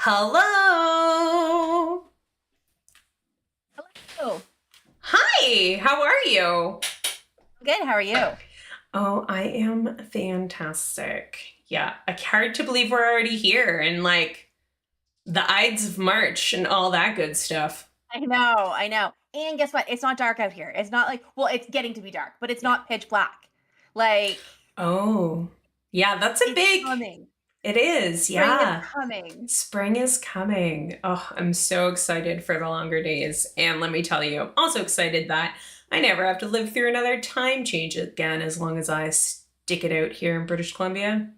Hello. Hello. Hi, how are you? Good. How are you? Oh, I am fantastic. Yeah, hard to believe we're already here and like the Ides of March and all that good stuff. I know. I know. And guess what? It's not dark out here. It's not like, well, it's getting to be dark, but it's Yeah. not pitch black. Like, Oh, yeah, that's a it's big, coming. it is. Spring is Yeah. coming. Spring is coming. Oh, I'm so excited for the longer days. And let me tell you, I'm also excited that I never have to live through another time change again as long as I stick it out here in British Columbia.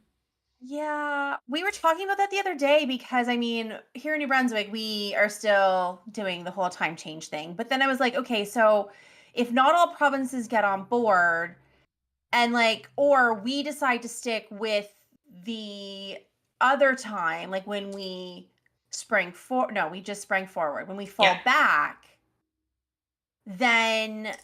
Yeah. We were talking about that the other day because, I mean, here in New Brunswick, we are still doing the whole time change thing. But then I was like, okay, so if not all provinces get on board, and like or we decide to stick with the other time, like when we spring for no we just sprang forward when we Yeah, fall back, then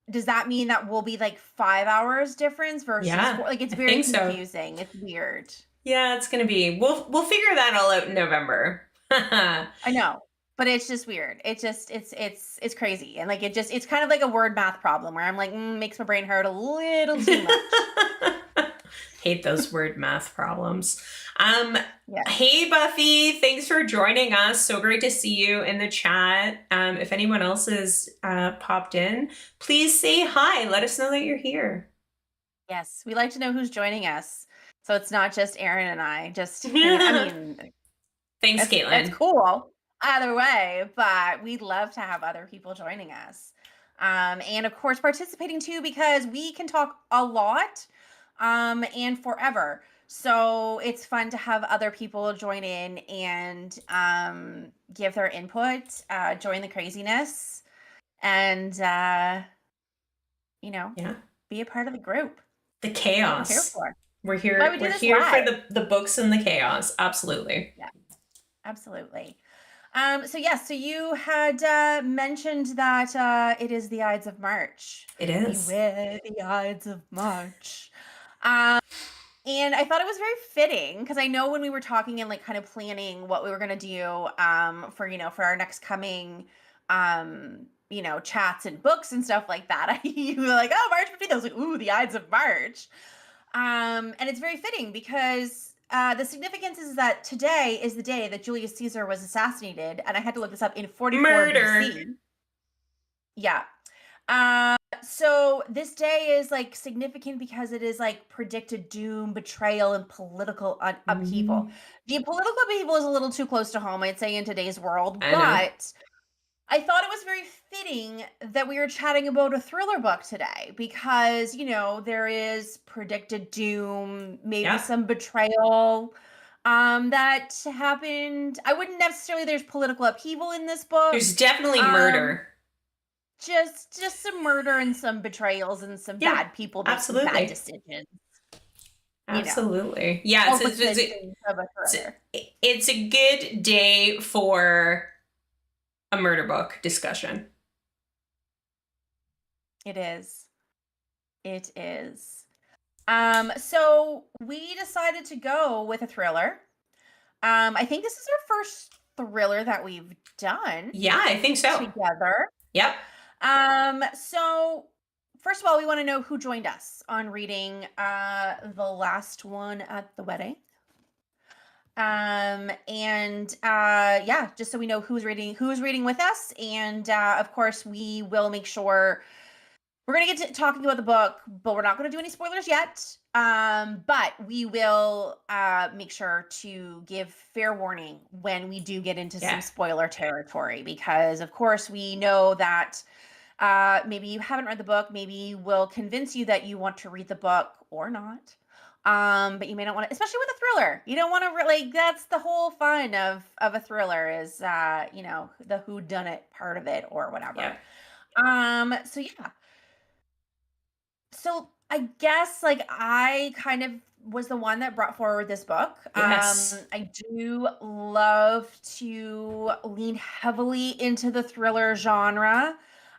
does that mean that we'll be like 5 hours difference versus yeah, four? Like it's I very think so. confusing, it's weird. Yeah, it's gonna be. We'll figure that all out in November. I know, but it's just weird. It just it's crazy, and like it's kind of like a word math problem where I'm like, makes my brain hurt a little too much. Hate those word math problems. Yeah. Hey Buffy, thanks for joining us. So great to see you in the chat. If anyone else has popped in, please say hi. Let us know that you're here. Yes, we like to know who's joining us. So it's not just Aaron and I just hanging. I mean, Thanks, it's Caitlin. cool either way, but we'd love to have other people joining us. And of course participating too because we can talk a lot and forever. So it's fun to have other people join in and give their input, join the craziness, and you know, Yeah, be a part of the group. the That's what we're here chaos. for. We're Why here. we do We're this here for live. the books and the chaos. Absolutely. Yeah, absolutely. So yes, so you had mentioned that it is the Ides of March. It is. Beware the Ides of March. Um, and I thought it was very fitting because I know when we were talking and like kind of planning what we were gonna do for for our next coming chats and books and stuff like that. You were like, oh, March 15th. I was like, ooh, the Ides of March. And it's very fitting because the significance is that today is the day that Julius Caesar was assassinated, and I had to look this up in 44 Murder. BC. Yeah. So this day is like significant because it is like predicted doom, betrayal, and political upheaval. Mhm. The political upheaval is a little too close to home, I'd say, in today's world, I know. but I thought it was very fitting that we were chatting about a thriller book today because, there is predicted doom, maybe Yeah. some betrayal that happened. I wouldn't necessarily there's political upheaval in this book. There's definitely Um murder. just some murder and some betrayals and some Yeah, bad people making bad absolutely. decisions, you know. Absolutely. Yeah, All the good things of a it's, thriller. it's a good day for a murder book discussion. It is. It is. So we decided to go with a thriller. I think this is our first thriller that we've done Yeah, I think so. together. Yep. So first of all, we want to know who joined us on reading the last one at the wedding. And yeah, just so we know who's reading with us. And of course, we will make sure we're going to get to talking about the book, but we're not going to do any spoilers yet. But we will make sure to give fair warning when we do get into some Yeah. spoiler territory, because of course we know that maybe you haven't read the book, maybe we'll convince you that you want to read the book or not. But you may not want to, especially with a thriller. You don't want to really, that's the whole fun of a thriller is the who done it part of it or whatever. Yep. So yeah. So I guess like I kind of was the one that brought forward this book. Yes. I do love to lean heavily into the thriller genre.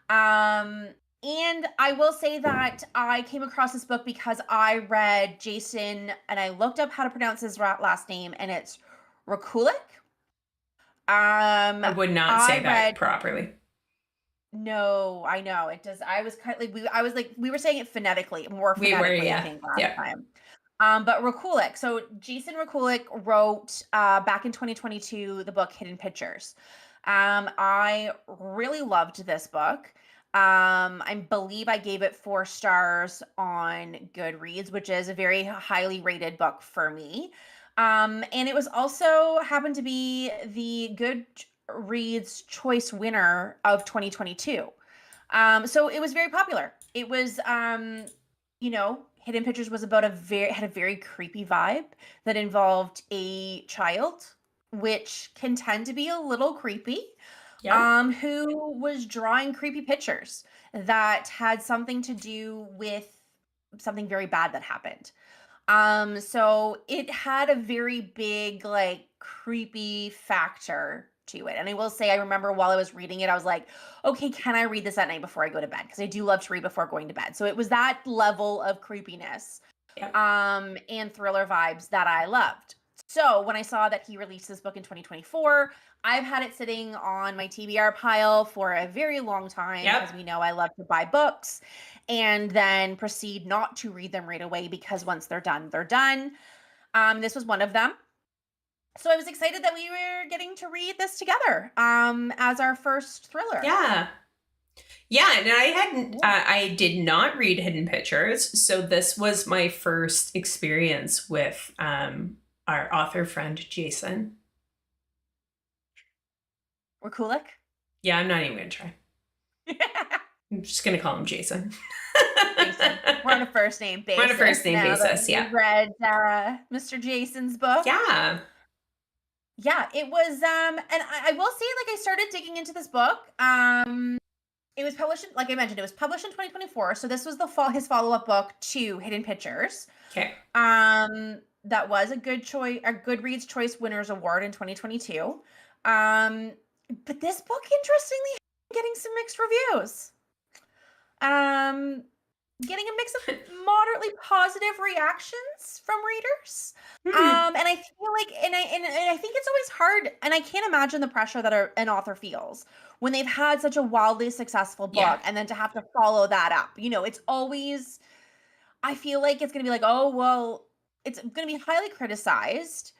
Um, and I will say that I came across this book because I read Jason and I looked up how to pronounce his last name, and it's Rekulak. Um, I would not I say that read properly. No, I know it does. I was kind of like I was like we were saying it phonetically, more We were, phonetically, I yeah. think, last Yeah. time. But Rekulak, so Jason Rekulak wrote back in 2022 the book Hidden Pictures. I really loved this book. I believe I gave it 4 stars on Goodreads, which is a very highly rated book for me. And it was also happened to be the Goodreads Choice winner of 2022. So it was very popular. It was, Hidden Pictures was about had a very creepy vibe that involved a child, which can tend to be a little creepy, Yeah. who was drawing creepy pictures that had something to do with something very bad that happened. So it had a very big, like, creepy factor to it. And I will say, I remember while I was reading it, I was like, okay, can I read this at night before I go to bed? Because I do love to read before going to bed. So it was that level of creepiness, Yeah. and thriller vibes that I loved. So when I saw that he released this book in 2024, I've had it sitting on my TBR pile for a very long time Yep. because we know I love to buy books and then proceed not to read them right away because once they're done, they're done. This was one of them. So I was excited that we were getting to read this together as our first thriller. Yeah. Yeah, and I hadn't, Yeah. I did not read Hidden Pictures, so this was my first experience with our author friend Jason. Rekulak. Yeah, I'm not even gonna try. I'm just gonna call him Jason. Jason. We're on a first name We're on a first basis name now that basis. Yeah. we've read Mr. Jason's book. Yeah. Yeah, it was and I will say, like, I started digging into this book. It was published like I mentioned, it was published in 2024. So this was his follow-up book to Hidden Pictures. Okay. That was a Goodreads Choice Winners Award in 2022. Um, but this book, interestingly, getting some mixed reviews. Um, Getting a mix of moderately positive reactions from readers. Hmm. And I feel like, and I think it's always hard, and I can't imagine the pressure that an author feels when they've had such a wildly successful Yeah. book, and then to have to follow that up. It's always, I feel like it's going to be like, oh well, it's going to be highly criticized,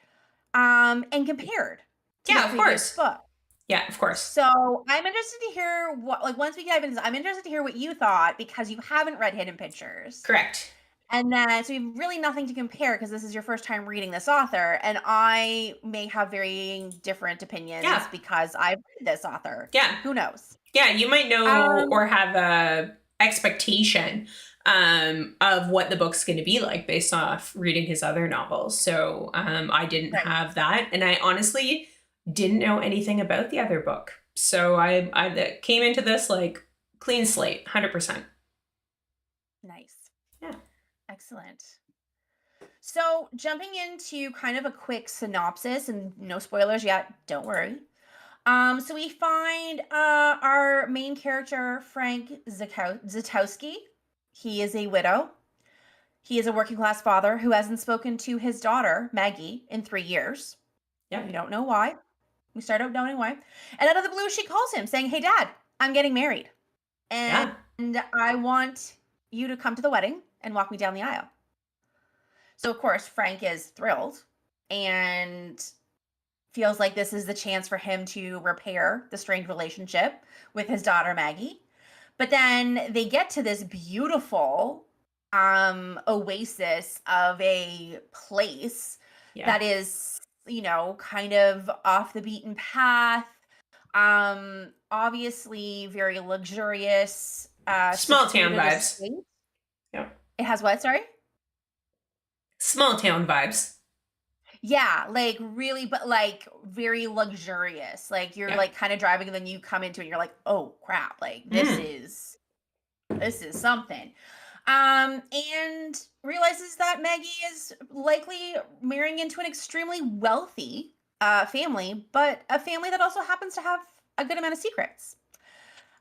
and compared to the Yeah, of previous course. book. Yeah, of course. So I'm interested to hear once we dive into this, I'm interested to hear what you thought because you haven't read Hidden Pictures. Correct. And then, so you have really nothing to compare because this is your first time reading this author. And I may have very different opinions Yeah. because I've read this author. Yeah. Who knows? Yeah, you might know Um, or have a expectation of what the book's going to be like based off reading his other novels. So I didn't right. have that, and I honestly didn't know anything about the other book. So I came into this like clean slate, 100%. Nice. Yeah. Excellent. So jumping into kind of a quick synopsis and no spoilers yet, don't worry. So we find our main character, Frank Zatowski. He is a widow. He is a working class father who hasn't spoken to his daughter, Maggie, in 3 years. We Yep. don't know why. We start out knowing why. And out of the blue, she calls him saying, "Hey, Dad, I'm getting married. And Yeah. I want you to come to the wedding and walk me down the aisle." So, of course, Frank is thrilled and feels like this is the chance for him to repair the strained relationship with his daughter Maggie. But then they get to this beautiful oasis of a place Yeah. that is, kind of off the beaten path. Obviously very luxurious, Small town secluded vibes. estate. Yeah. It has what, sorry? Small town vibes. Yeah, like really, but like very luxurious. Like you're Yeah. like kind of driving and then you come into it and you're like, oh crap, like Mm. this is something. And realizes that Maggie is likely marrying into an extremely wealthy family, but a family that also happens to have a good amount of secrets.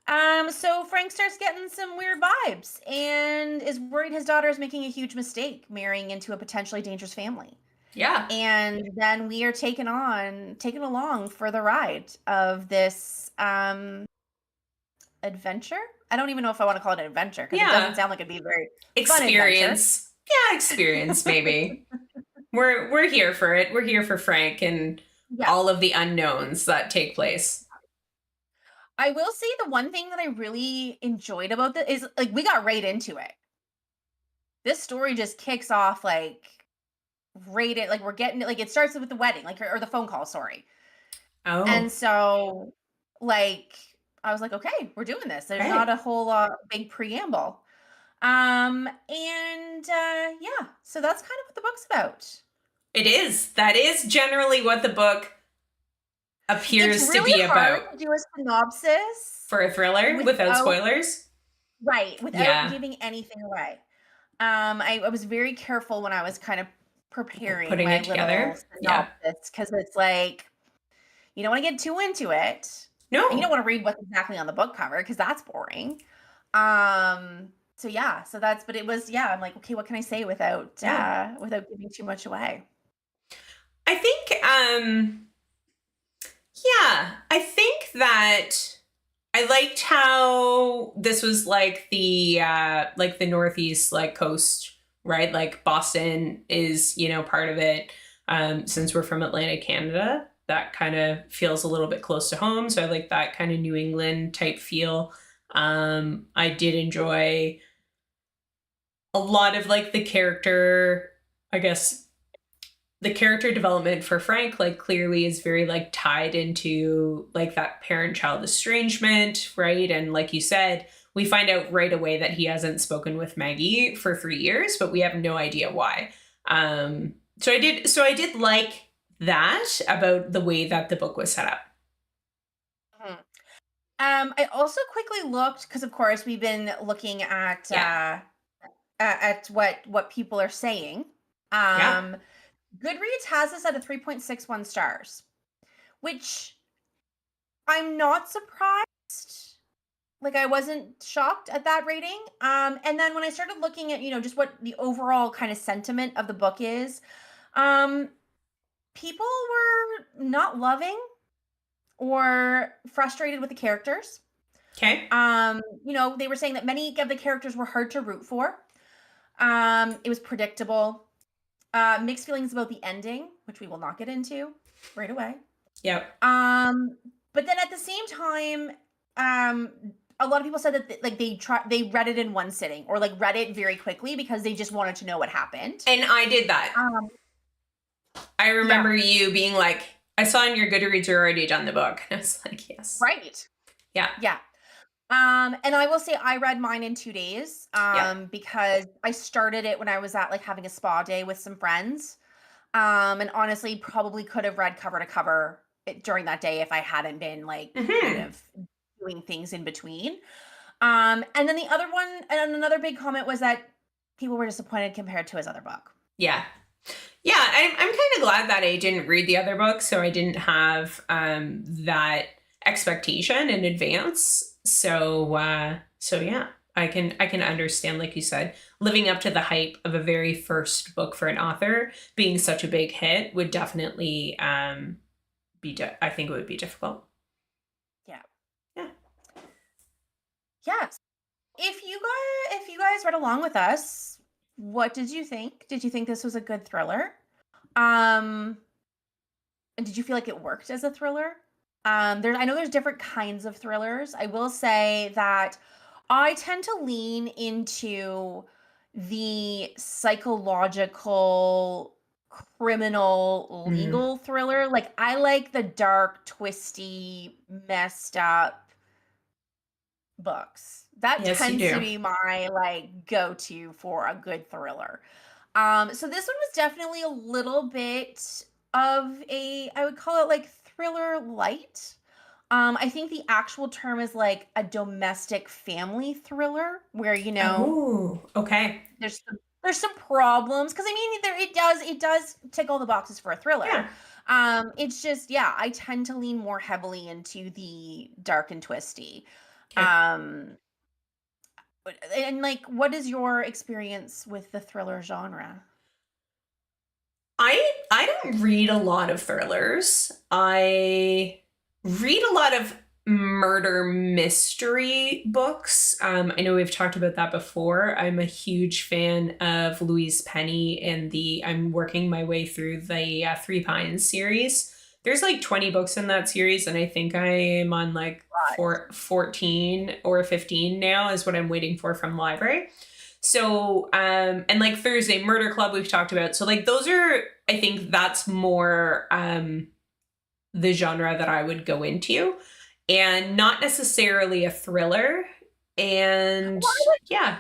So Frank starts getting some weird vibes and is worried his daughter is making a huge mistake marrying into a potentially dangerous family. Yeah. And then we are taken along for the ride of this adventure. I don't even know if I want to call it an adventure because it doesn't Yeah. sound like it'd be a very fun adventure. Experience. Yeah, experience maybe. We're here for it. We're here for Frank and Yeah. all of the unknowns that take place. I will say the one thing that I really enjoyed about this is like we got right into it. This story just kicks off like right it like we're getting like it starts with the wedding, like or the phone call, sorry. And Oh, so like I was like, okay, we're doing this. There's not okay. a whole big preamble. And yeah, so that's kind of what the book's about. It is. That is generally what the book It's appears to really be hard about to do a synopsis for a thriller without without spoilers. right, without Yeah. giving anything away. I was very careful when I was kind of preparing Putting my it little together. Yeah. synopsis because it's like you don't want to get too into it, and you don't No, want to read what's exactly on the book cover because that's boring. So yeah, so that's but it was yeah. I'm like, okay, what can I say yeah. without giving too much away? I think yeah, I think that I liked how this was like the northeast like coast, right? Like Boston is, part of it. Since we're from Atlantic Canada, that kind of feels a little bit close to home. So I like that kind of New England type feel. I did enjoy a lot of like the character, I guess the character development for Frank like clearly is very like tied into like that parent child estrangement, right? And like you said, we find out right away that he hasn't spoken with Maggie for 3 years, but we have no idea why. So I did like that about the way that the book was set up. Mhm. I also quickly looked because, of course, we've been looking Yeah. at what people are saying. Yeah. Um, Goodreads has us at a 3.61 stars, which I'm not surprised. Like I wasn't shocked at that rating. And then when I started looking at, just what the overall kind of sentiment of the book is, um, people were not loving or frustrated with the characters. Okay. They were saying that many of the characters were hard to root for. It was predictable. Mixed feelings about the ending, which we will not get into right away. Yep. Um, but then at the same time, um, a lot of people said that like they read it in one sitting or like read it very quickly because they just wanted to know what happened. And I did that. Um, I yeah, remember you being like, I saw in your Goodreads you're already done the book. And I was like, yes. right. Yeah. Yeah. And I will say I read mine in 2 days, Yep. because I started it when I was at like having a spa day with some friends. And honestly, probably could have read cover to cover during that day if I hadn't been like kind Hmm. of doing things in between. And then the other one, and another big comment was that people were disappointed compared to his other book. Yeah. Yeah, I'm kind of glad that I didn't read the other book, so I didn't have that expectation in advance. So yeah, I can understand, like you said, living up to the hype of a very first book for an author being such a big hit would definitely I think it would be difficult. Yeah. Yeah. Yes. If you guys read along with us, what did you think? Did you think this was a good thriller? Um, and did you feel like it worked as a thriller? I know there's different kinds of thrillers. I will say that I tend to lean into the psychological, criminal, Mhm. legal thriller. Like I like the dark, twisty, messed up books. That Yes, you tends to do. be my like go-to for a good thriller. So this one was definitely a little bit of I would call it like thriller light. I think the actual term is like a domestic family thriller where, Oh, okay. there's some problems because I mean it does tick all the boxes for a thriller. Yeah. It's just yeah, I tend to lean more heavily into the dark and twisty. Okay. Um, and like, what is your experience with the thriller genre? I don't read a lot of thrillers. I read a lot of murder mystery books. I know we've talked about that before. I'm a huge fan of Louise Penny and I'm working my way through the Three Pines series. There's like 20 books in that series, and I think I am on like Right. 14 or 15 now is what I'm waiting for from the library. So, and like Thursday Murder Club we've talked about. So like those are, I think that's more the genre that I would go into, and not necessarily a thriller. And Well, yeah,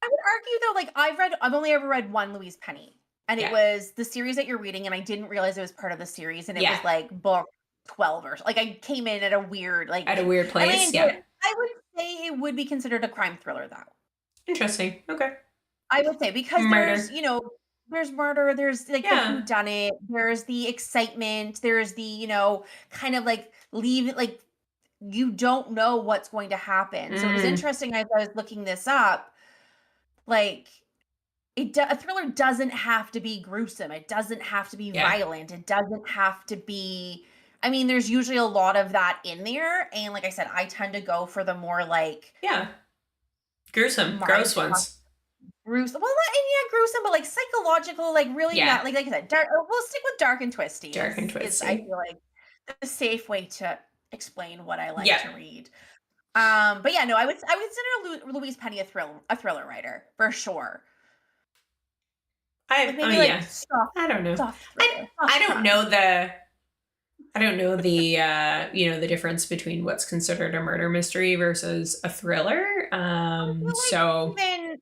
I would argue though, like I've only ever read one Louise Penny, and it yeah, was the series that you're reading, and I didn't realize it was part of the series, and it yeah. was like book 12 or like I came in at a weird At a weird I really place. enjoyed Yeah. it. I would say it would be considered a crime thriller though. Interesting. Okay. I would say because there's, Murder. there's murder, there's like the Yeah. who done it, there's the excitement, there's the, kind of like leave it like you don't know what's going to happen. So it was Mm, interesting as I was looking this up, like a thriller doesn't have to be gruesome. It doesn't have to be yeah. violent. It doesn't have to be I mean, there's usually a lot of that in there. And like I said, I tend to go for the more like Yeah. Gruesome. mind Gross ones. gruesome. Well, and yeah, gruesome, but like psychological, like really Yeah. not like I said, dark. We'll stick with dark and twisty. Dark and Is I twisty. feel like the safe way to explain what I like Yeah. to read. But yeah, no, I would consider Louise Penny a thriller writer for sure. Like Oh maybe like yeah. I don't know. soft I thriller, I soft don't crime. know the the difference between what's considered a murder mystery versus a thriller. I feel So like even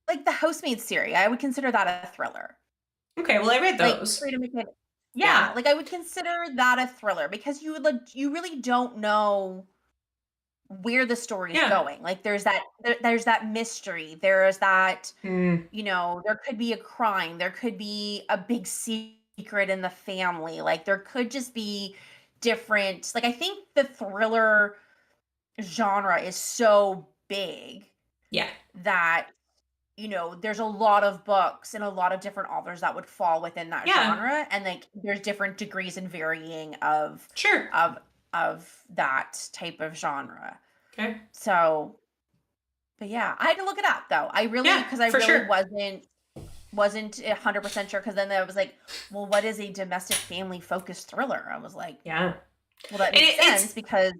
like the Housemaid series, I would consider that a thriller. okay, well I read Like those. Freedom McKenna. Yeah. Yeah, like I would consider that a thriller because you really don't know where the story's Yeah. going. Like there's that mystery. There's that, Mm, there could be a crime. There could be a big secret in the family. Like there could just be different like I think the thriller genre is so big yeah. that there's a lot of books and a lot of different authors that would fall within that Yeah. genre and like there's different degrees and varying of Sure. of that type of genre. Okay. So, but yeah, I had to look it up though. Yeah, Because I for really sure. wasn't 100% sure because then I was like, well, what is a domestic family focused thriller? I was like, Yeah. well, that And makes sense it's because,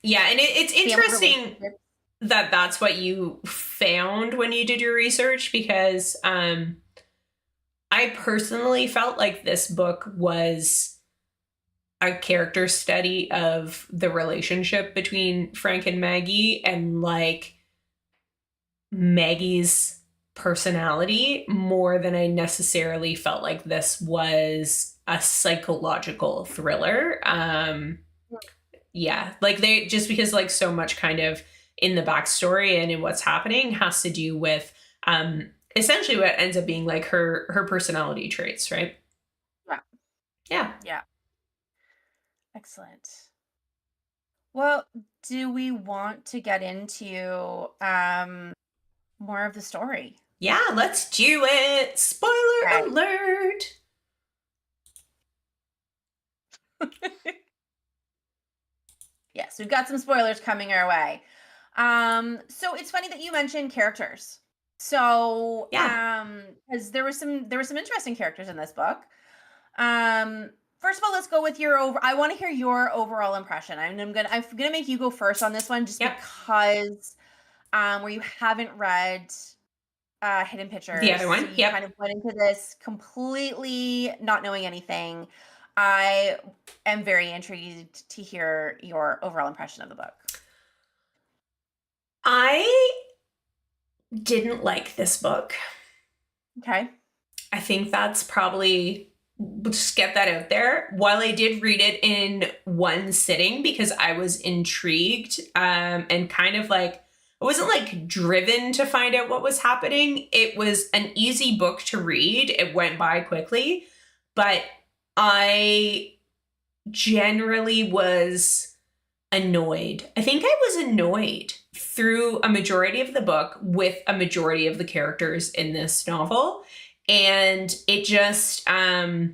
yeah, and it's family interesting relationships. that that's what you found when you did your research, because I personally felt like this book was a character study of the relationship between Frank and Maggie, and like Maggie's personality, more than I necessarily felt like this was a psychological thriller. Yeah, like they just because like so much kind of in the backstory and in what's happening has to do with essentially what ends up being like her personality traits, right? Yeah. Yeah. Yeah. Excellent. Well, do we want to get into more of the story? Yeah, let's do it. Spoiler Okay. alert. Yes, we've got some spoilers coming our way. So it's funny that you mentioned characters. So, Yeah. because there were some interesting characters in this book. First of all, let's go with your over. I want to hear your overall impression. I'm gonna make you go first on this one, just Yep. because where you haven't read Hidden The Pictures, other so one. you Yep. kind of went into this completely not knowing anything. I am very intrigued to hear your overall impression of the book. I didn't like this book. Okay. I think that's probably, we'll just get that out there. While I did read it in one sitting because I was intrigued, and kind of like, I wasn't like driven to find out what was happening. It was an easy book to read. It went by quickly, but I generally was annoyed. I think I was annoyed through a majority of the book with a majority of the characters in this novel. And it just, yeah,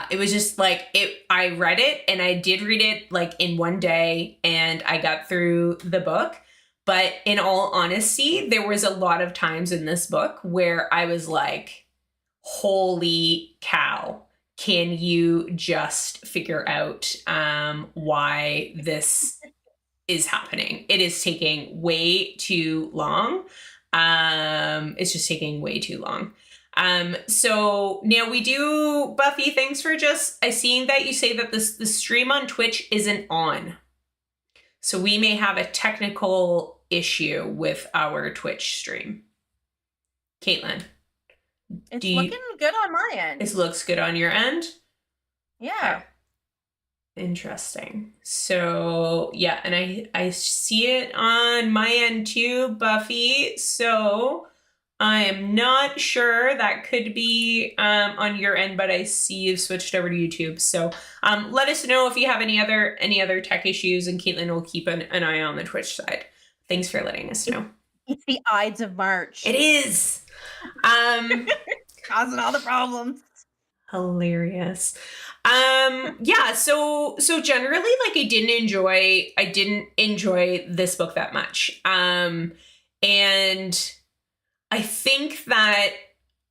it was just like I read it, and I did read it like in one day, and I got through the book. But in all honesty, there was a lot of times in this book where I was like, holy cow, can you just figure out why this is happening? It is taking way too long. It's just taking way too long. So now we do, Buffy, thanks for just, I seen that you say that the stream on Twitch isn't on. So we may have a technical issue with our Twitch stream. Caitlin. It's looking good on my end. It looks good on your end? Yeah. Okay. Interesting. So yeah, and I see it on my end too, Buffy. So I am not sure, that could be on your end, but I see you've switched over to YouTube. So let us know if you have any other tech issues, and Caitlin will keep an eye on the Twitch side. Thanks for letting us know. It's the Ides of March. It is. Causing all the problems. Hilarious. Yeah, so generally, like, I didn't enjoy this book that much. And I think that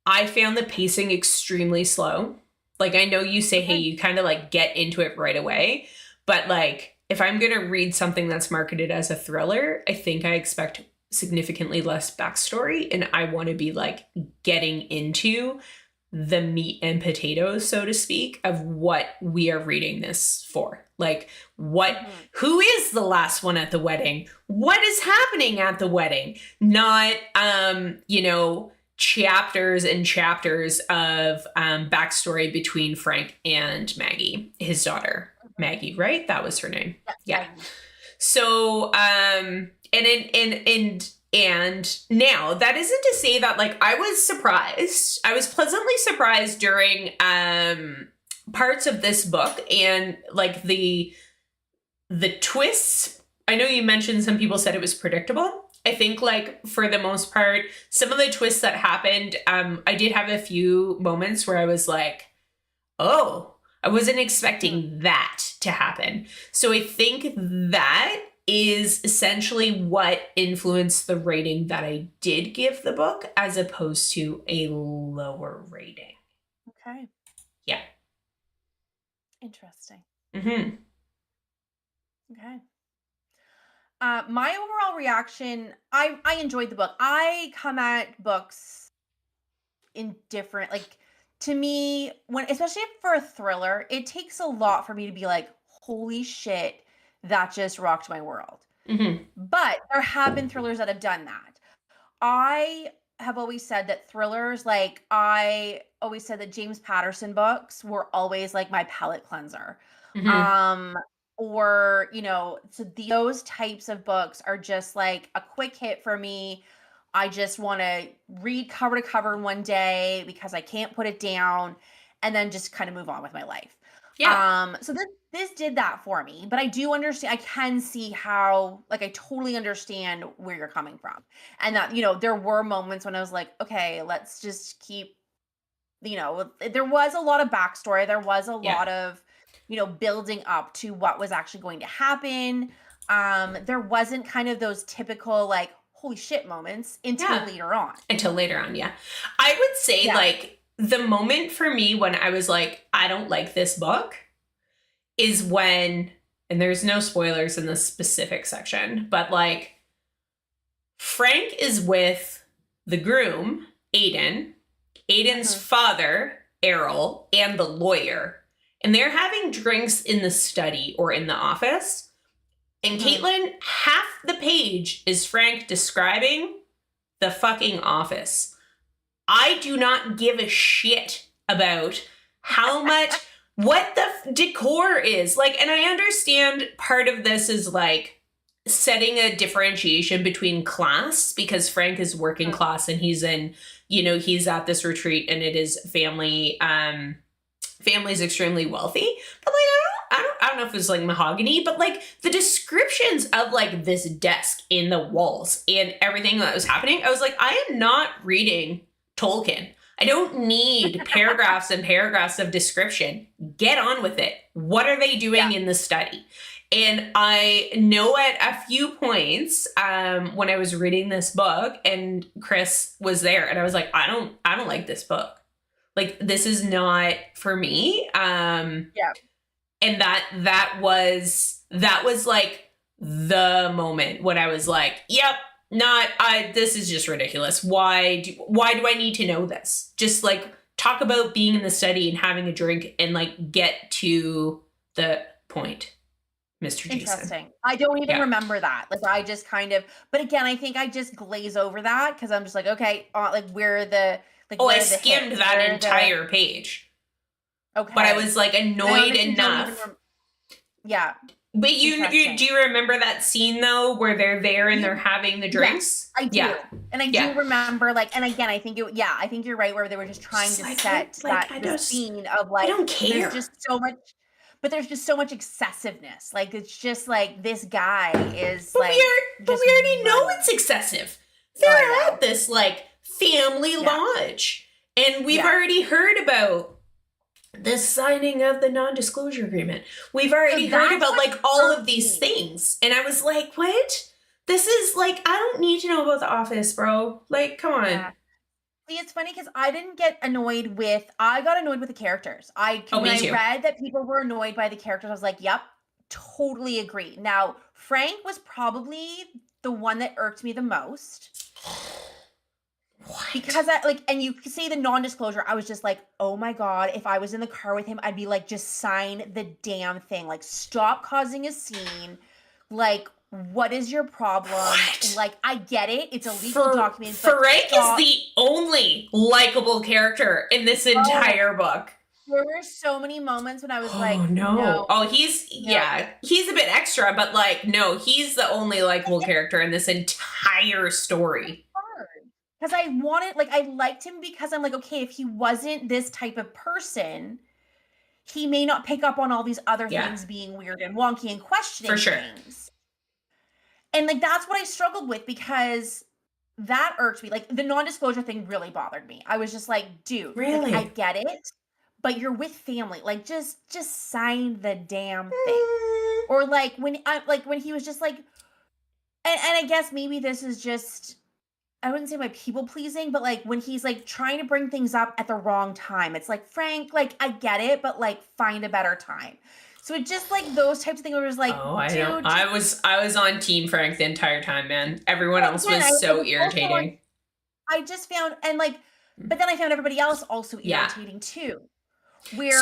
I found the pacing extremely slow. Like, I know you say, hey, you kind of like get into it right away, but like, if I'm going to read something that's marketed as a thriller, I think I expect significantly less backstory, and I want to be like getting into the meat and potatoes, so to speak, of what we are reading this for. Like, who is the last one at the wedding? What is happening at the wedding? Not, chapters and chapters of backstory between Frank and Maggie, his daughter. Maggie, right? That was her name. Yeah. So, and now, that isn't to say that, like, I was pleasantly surprised during parts of this book, and like the twists. I know you mentioned some people said it was predictable. I think, like, for the most part, some of the twists that happened, I did have a few moments where I was like, oh, I wasn't expecting that to happen. So I think that is essentially what influenced the rating that I did give the book, as opposed to a lower rating. Okay. Yeah. Interesting. Mm-hmm. Okay. My overall reaction, I enjoyed the book. I come at books in different, like, to me, especially for a thriller, it takes a lot for me to be like, holy shit, that just rocked my world. Mm-hmm. But there have been thrillers that have done that. I have always said that thrillers, like, I always said that James Patterson books were always like my palate cleanser. Mm-hmm. Or, so those types of books are just like a quick hit for me. I just want to read cover to cover in one day because I can't put it down, and then just kind of move on with my life. Yeah. So this did that for me, but I do understand, I can see how, like, I totally understand where you're coming from. And that, there were moments when I was like, okay, let's just keep, there was a lot of backstory. There was a lot of, building up to what was actually going to happen. There wasn't kind of those typical, like, holy shit moments until later on. Until later on, yeah. I would say, like, the moment for me when I was like, I don't like this book, is when, and there's no spoilers in this specific section, but like, Frank is with the groom, Aiden's father, Errol, and the lawyer, and they're having drinks in the study or in the office. And Caitlin, half the page is Frank describing the fucking office. I do not give a shit about how much, what the decor is. Like, and I understand part of this is like setting a differentiation between class, because Frank is working class and he's in, he's at this retreat, and it is family's extremely wealthy. But like, I don't know if it's like mahogany, but like the descriptions of like this desk in the walls and everything that was happening, I was like, I am not reading Tolkien. I don't need paragraphs and paragraphs of description. Get on with it. What are they doing in the study? And I know at a few points when I was reading this book and Chris was there and I was like, I don't like this book. Like, this is not for me. Yeah. And that was like the moment when I was like, yep, this is just ridiculous. Why do I need to know this? Just like talk about being in the study and having a drink and like get to the point, Mr. Jason. Interesting. I don't even remember that. Like, I just kind of, but again, I think I just glaze over that because I'm just like, okay, like where are the, like, I skimmed that entire page. Okay. But I was like annoyed enough. Yeah. But do you remember that scene though where they're there and they're having the drinks? Yes, I do. Yeah. And I do remember, like, and again, I think I think you're right where they were just trying to set the scene of like, I don't care. There's just so much, but there's just so much excessiveness. Like, it's just like this guy is but we already know it's excessive. They're at this like family lodge, and we've already heard about the signing of the non-disclosure agreement. We've already heard about like all of these things. And I was like, what? This is like, I don't need to know about The Office, bro. Like, come on. Yeah. See, it's funny because I got annoyed with the characters. When I read that people were annoyed by the characters, I was like, yep, totally agree. Now, Frank was probably the one that irked me the most. What? Because and you can see the non-disclosure, I was just like, oh my God, if I was in the car with him, I'd be like, just sign the damn thing. Like, stop causing a scene. Like, what is your problem? What? Like, I get it. It's a legal document. Frank is the only likable character in this entire book. There were so many moments when I was like, no. Oh, he's a bit extra, but like, no, he's the only likable character in this entire story. Because I liked him because I'm like, okay, if he wasn't this type of person, he may not pick up on all these other things being weird and wonky and questioning things. And like, that's what I struggled with because that irked me. Like, the non-disclosure thing really bothered me. I was just like, dude, really? Like, I get it, but you're with family. Like, just sign the damn thing. Or like when he was just like, and I guess maybe this is just, I wouldn't say my people pleasing, but like when he's like trying to bring things up at the wrong time, it's like, Frank, like, I get it, but like find a better time. So it just like those types of things where it was like, I was on Team Frank the entire time, man. Everyone else was so irritating. I just found, and like, but then I found everybody else also irritating too. Where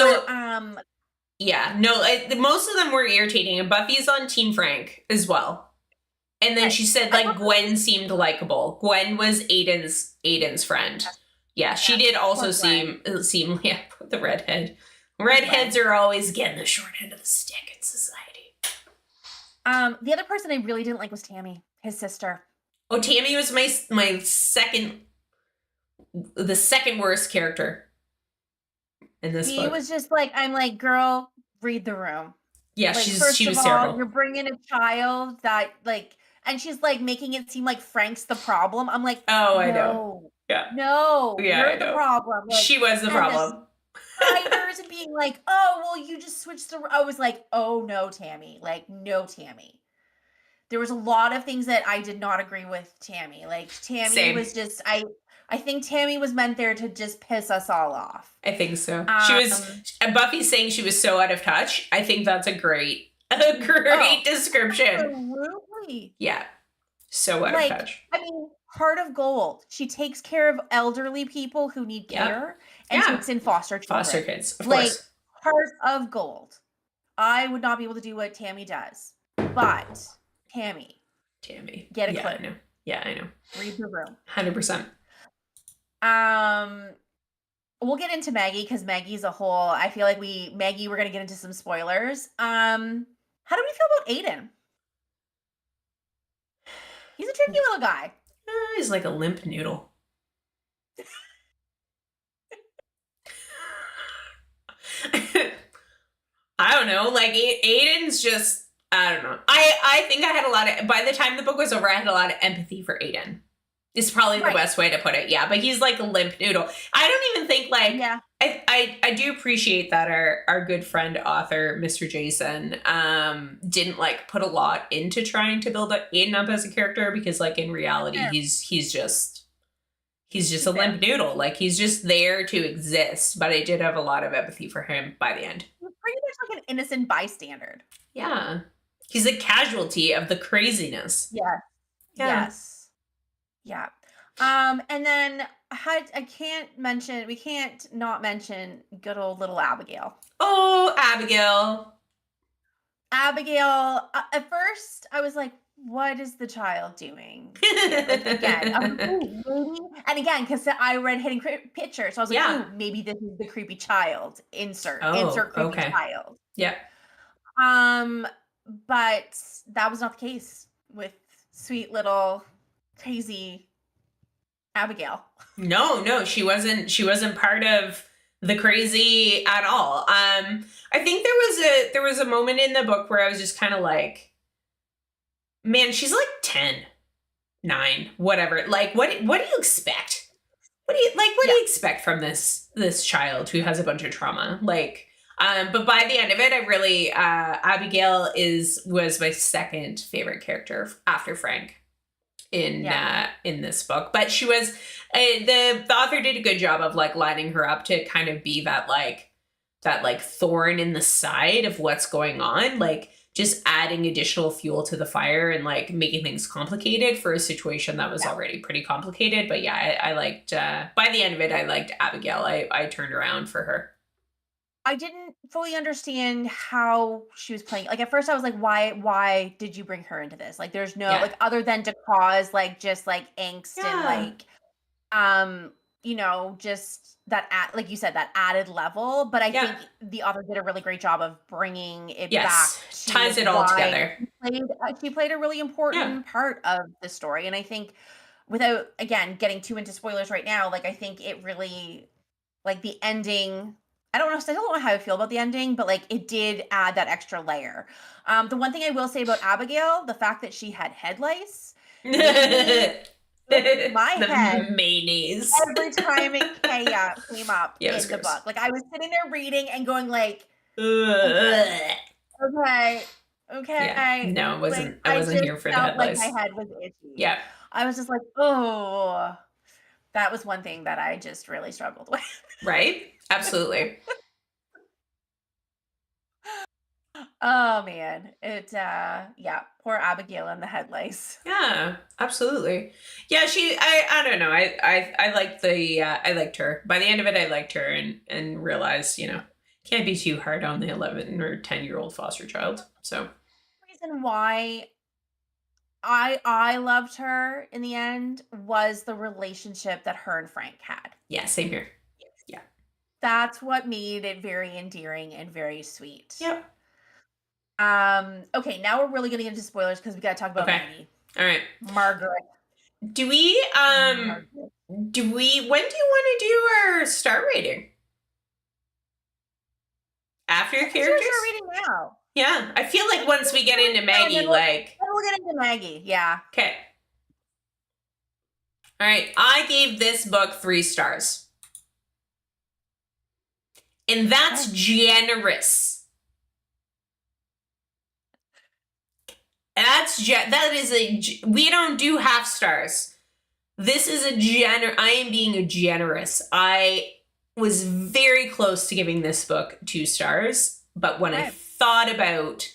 most of them were irritating, and Buffy's on Team Frank as well. And then she said, like, Gwen seemed likable. Gwen was Aiden's friend. Yeah, she did also seem the redhead. Redheads are always getting the short end of the stick in society. The other person I really didn't like was Tammy, his sister. Oh, Tammy was my second worst character in this book. He was just like, I'm like, girl, read the room. Yeah, like, she was terrible. You're bringing a child that like. And she's like making it seem like Frank's the problem. I'm like, I know. Yeah. No, you're the problem. Like, she was the problem. Writers and being like, oh, well, you just switched the. I was like, oh no, Tammy. Like, no, Tammy. There was a lot of things that I did not agree with Tammy. Like, Tammy was just, I think Tammy was meant there to just piss us all off. I think so. She was. Buffy saying she was so out of touch. I think that's a great description. Absolutely. Yeah. So out of touch. I mean, heart of gold. She takes care of elderly people who need care and takes in foster children. Foster kids, of course. Heart of gold. I would not be able to do what Tammy does. But Tammy. Get a clue. I know. Yeah, I know. Read the room. 100%. We'll get into Maggie because Maggie's a whole. I feel like we're gonna get into some spoilers. How do we feel about Aiden? He's a tricky little guy. He's like a limp noodle. I don't know. Like, Aiden's just, I don't know. I think I had a lot of, by the time the book was over, I had a lot of empathy for Aiden. Is probably the Right. best way to put it. Yeah, but he's like a limp noodle. I don't even think like Yeah. I do appreciate that our good friend author Mr. Jason didn't like put a lot into trying to build Aiden up as a character, because like in reality Fair. he's just a limp Fair. noodle. Like he's just there to exist. But I did have a lot of empathy for him by the end. He's pretty much like an innocent bystander. Yeah, he's a casualty of the craziness. Yeah. Yeah. Yes. Yeah. And then we can't not mention good old little Abigail. Oh, Abigail. Abigail, at first I was like, what is the child doing here? Like again, I was like, ooh, maybe, and again, because I read Hidden Picture, so I was like, Yeah. ooh, maybe this is the creepy child. Oh, Insert creepy okay. child. Yeah. Um, but that was not the case with sweet little crazy Abigail. No, she wasn't part of the crazy at all. I think there was a moment in the book where I was just kind of like, man, she's like 10, 9, whatever. Like what do you expect? What do Yeah. you expect from this child who has a bunch of trauma? Like but by the end of it, I really Abigail was my second favorite character after Frank in this book. But she was the author did a good job of like lining her up to kind of be that thorn in the side of what's going on, like just adding additional fuel to the fire and like making things complicated for a situation that was Yeah. already pretty complicated. But yeah, I liked by the end of it, I liked Abigail. I turned around for her. I didn't fully understand how she was playing. Like at first I was like, why did you bring her into this? Like there's no Yeah. like other than to cause like just like angst and Yeah. like just that like you said, that added level. But I Yeah. think the author did a really great job of bringing it back Yes. to Ties it all why together. she played a really Yeah. important part of the story. And I think without again getting too into spoilers right now, like I think it really like the ending, I don't know, I don't know how I feel about the ending, but like it did add that extra layer. The one thing I will say about Abigail, the fact that she had head lice made me shake my head The mayonnaise. every time it came up Yeah, it was in the gross. book. Like I was sitting there reading and going like, okay, Ugh. okay, Yeah. okay. No, Like I I wasn't just here for the felt head like my lice. head was itchy. Yeah. I was just like, oh, that was one thing that I just really struggled with. Right? Absolutely. Oh man, yeah, poor Abigail and the head lice. Yeah, absolutely. Yeah, I don't know. I liked I liked her. By the end of it, I liked her and realized, can't be too hard on the 11 or 10-year-old foster child. So, Reason why I loved her in the end was the relationship that her and Frank had. yeah, same here. Yeah. That's what made it very endearing and very sweet. Yep. Okay, now we're really getting into spoilers because we gotta talk about Okay. Maggie. All right. Margaret. Do we Margaret. when do you want to do our star rating? After Let's do our characters? star reading now. Yeah, I feel like once we get into Maggie, Then like, we'll get into Maggie. Yeah. okay. All right, I gave this book 3 stars. And that's generous. That is we don't do half stars. This is I am being generous. I was very close to giving this book 2 stars, but when I thought about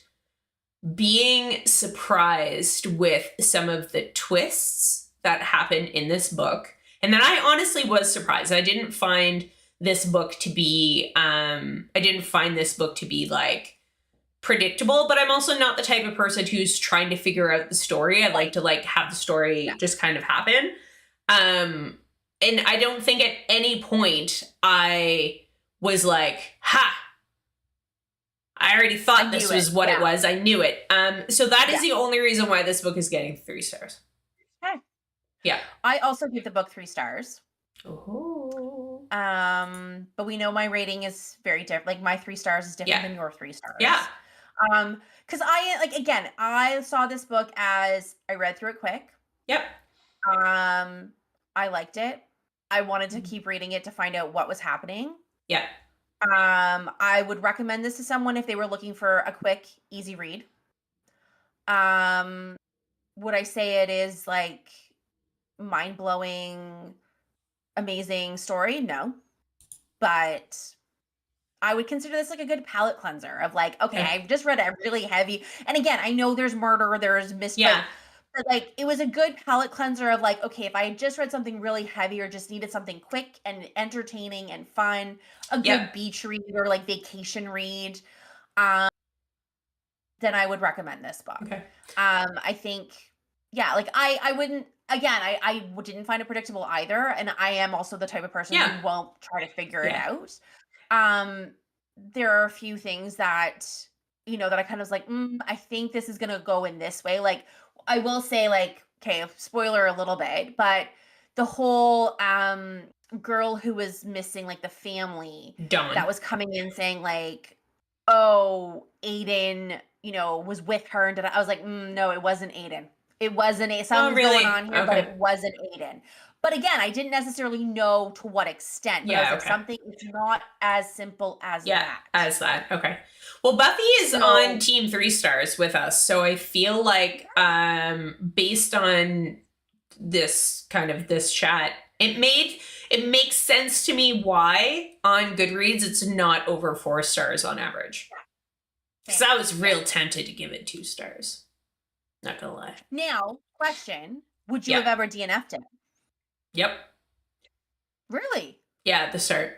being surprised with some of the twists that happen in this book, and then I honestly was surprised. I didn't find this book to be like predictable, but I'm also not the type of person who's trying to figure out the story. I like to like have the story just kind of happen. And I don't think at any point I was like, ha, I already thought this was what it was. I knew it. So that is the only reason why this book is getting 3 stars. Okay. Yeah. I also give the book 3 stars. Oh. But we know my rating is very different. Like my 3 stars is different than your 3 stars. Yeah. Because I saw this book as I read through it quick. Yep. Um, I liked it. I wanted to Mhm. keep reading it to find out what was happening. Yeah. I would recommend this to someone if they were looking for a quick, easy read. Um, would I say it is like mind-blowing, amazing story? No. But I would consider this like a good palate cleanser of like, okay, Okay. I've just read a really heavy, and again, I know there's murder, there's Yeah. but like it was a good palate cleanser of like, okay, if I had just read something really heavy or just needed something quick and entertaining and fun, a Yep. good beach read or like vacation read, um, then I would recommend this book. Okay. I think, yeah, like I wouldn't again, didn't find it predictable either, and I am also the type of person who Yeah. won't try to figure it Yeah. out. Um, there are a few things that, that I kind of was like, I think this is gonna go in this way. Like, I will say, like, okay, spoiler a little bit, but the whole girl who was missing, like the family that Dawn. was coming in saying like, oh, Aiden, was with her, and I was like, no, it wasn't Aiden. It wasn't a Oh, something's going really? on here, but Okay. it wasn't Aiden. But again, I didn't necessarily know to what extent, but I was Yeah. like, Okay. something it's not as simple as Yeah. that. As that. Okay. Well, Buffy is on So, team 3 stars with us, so I feel like, based on this chat, it makes sense to me why on Goodreads it's not over 4 stars on average. Because same. I was Yeah. real tempted to give it 2 stars. Not gonna lie. Now, question, would you Yeah. have ever DNF'd it? Yep. Really? Yeah. At the start.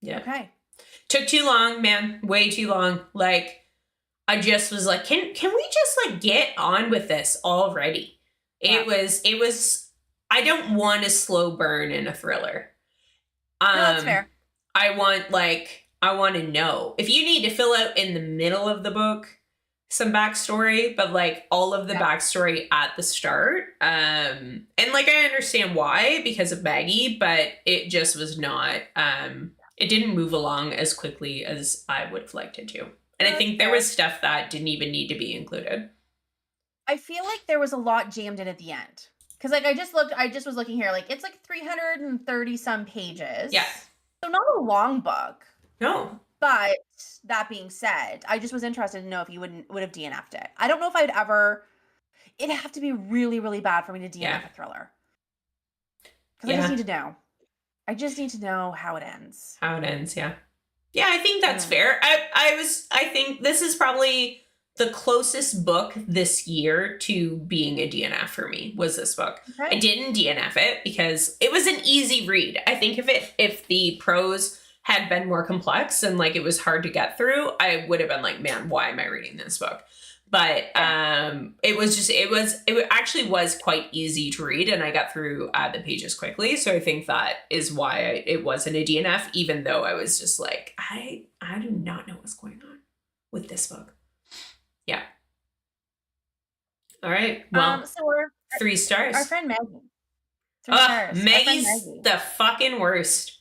Yeah. Okay. Took too long, man. Way too long. Like, I just was like, can we just like get on with this already? Yeah. It was I don't want a slow burn in a thriller. No, that's Um fair. I want to know. If you need to fill out in the middle of the book some backstory, but like all of the Yeah. backstory at the start. And like I understand why because of Maggie, but it just was not it didn't move along as quickly as I would have liked it to. And No, I that's think there was fair. stuff that didn't even need to be included. I feel like there was a lot jammed in at the end. Cause like I just was looking here, like it's like 330 some Yeah. pages. So not a long book. No. But that being said, I just was interested to know if you would have DNF'd it. I don't know if I'd ever it'd have to be really, really bad for me to Yeah. DNF a thriller. Because I just Yeah. need to know. I just need to know how it ends. How it ends, yeah. Yeah, I think that's Mm. fair. I think this is probably the closest book this year to being a DNF for me was this book. I Okay. didn't DNF it because it was an easy read. I think if the prose had been more complex and like it was hard to get through, I would have been like, man, why am I reading this book? But it actually was quite easy to read, and I got through the pages quickly. So I think that is why it wasn't a DNF, even though I was just like, I do not know what's going on with this book. Yeah. All right. Well, So we're 3 stars. our friend Maggie. Three Ugh, stars. Our friend Maggie's Maggie. the fucking worst.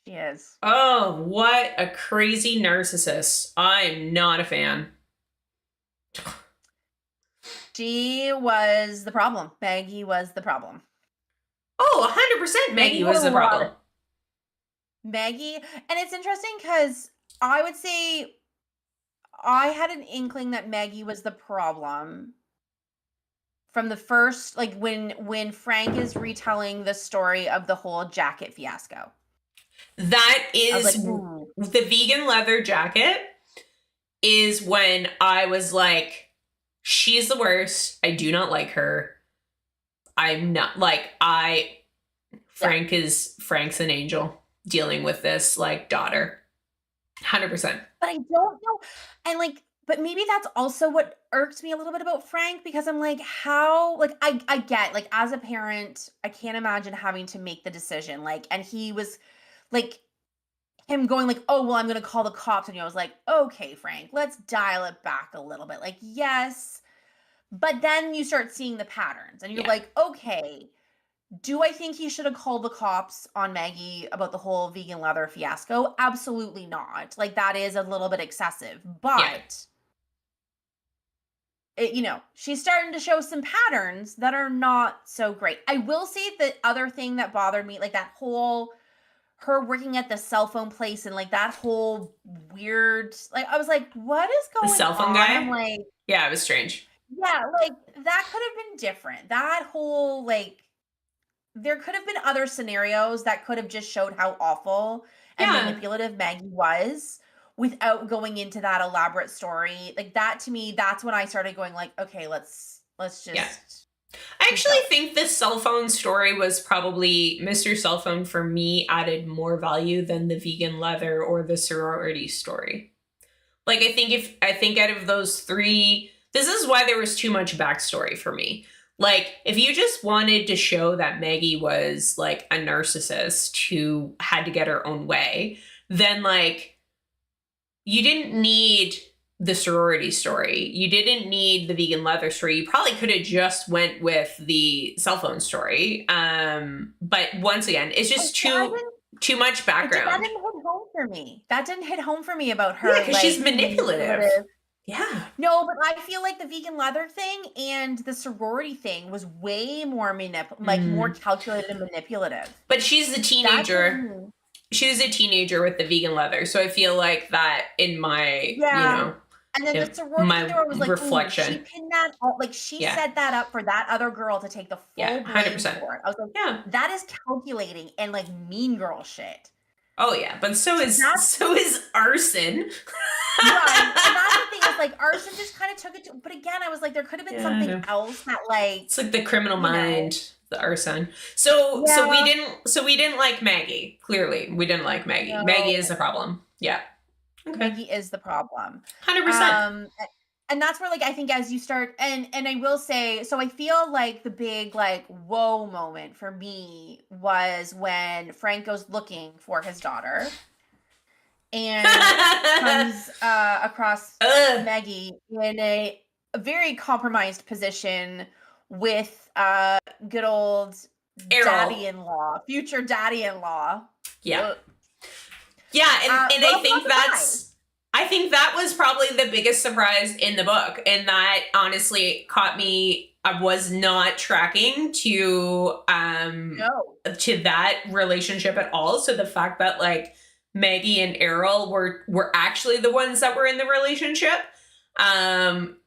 She is. Oh, what a crazy narcissist. I'm not a fan. She was the problem. Maggie was the problem. Oh, 100% Maggie Maggie had was a the lot problem. Maggie, and it's interesting because I would say I had an inkling that Maggie was the problem from the first, like when Frank is retelling the story of the whole jacket fiasco. That I was like, is ooh, the vegan leather jacket is when I was like, she's the worst. I do not like her. I'm not like yeah. Frank's an angel dealing with this like daughter. 100%. But I don't know, and like, but maybe that's also what irks me a little bit about Frank because I'm like, how, like, I get like as a parent, I can't imagine having to make the decision, like, and he was like him going like, "Oh, well, I'm gonna call the cops," and I was like, "Okay, Frank, let's dial it back a little bit." Like, yes, but then you start seeing the patterns, and you're Yeah. like, "Okay, do I think he should have called the cops on Maggie about the whole vegan leather fiasco? Absolutely not. Like, that is a little bit excessive, Yeah. but she's starting to show some patterns that are not so great. I will say the other thing that bothered me, like that whole her working at the cell phone place and like that whole weird, like I was like, what is The going cell phone on? I'm guy? like, Yeah, it was strange. yeah, like that could have been different. That whole like there could have been other scenarios that could have just showed how awful and Yeah. manipulative Maggie was without going into that elaborate story. Like that to me, that's when I started going like, okay, let's Yeah. just I keep actually going. think the cell phone story was probably Mr. Cell Phone for me added more value than the vegan leather or the sorority story. Like I think out of those three, this is why there was too much backstory for me. Like if you just wanted to show that Maggie was like a narcissist who had to get her own way, then like you didn't need the sorority story. You didn't need the vegan leather story. You probably could have just went with the cell phone story. But once again, it's It just doesn't too much that background. didn't hit home for me. That didn't hit home for me about Yeah, her because she's like manipulative. manipulative. Yeah. No, but I feel like the vegan leather thing and the sorority thing was way more like more Mm. calculated and manipulative. But she's the That teenager. didn't. She was a teenager with the vegan leather. So I feel like that in my, Yeah. And then the in sorority thing, my there was like, "Ooh, she reflection. pinned that all like, she Yeah. set that up for that other girl to take the Yeah. full blame 100%. for it." I was like, Yeah. "That is calculating and, like, mean girl shit." Oh yeah. But So that's so is arson. right, and that's the thing is, like, arson just kinda took it to but again, I was like, there could have been Yeah, I something know. else that, like, It's like the criminal you know mind, the arson. So Yeah, we didn't like Maggie. Clearly, we didn't like Maggie. Maggie is no. the problem. Yeah. Okay. Maggie is the problem. 100%. And that's where like I think as you start and I will say so I feel like the big like whoa moment for me was when Frank goes looking for his daughter and comes across Ugh. Maggie in a very compromised position with good old Errol. daddy-in-law, future daddy-in-law. Yeah. Ugh. Yeah, and But also not surprised. I think that was probably the biggest surprise in the book, and that honestly caught me. I was not tracking No. to that relationship at all. So the fact that like Maggie and Errol were actually the ones that were in the relationship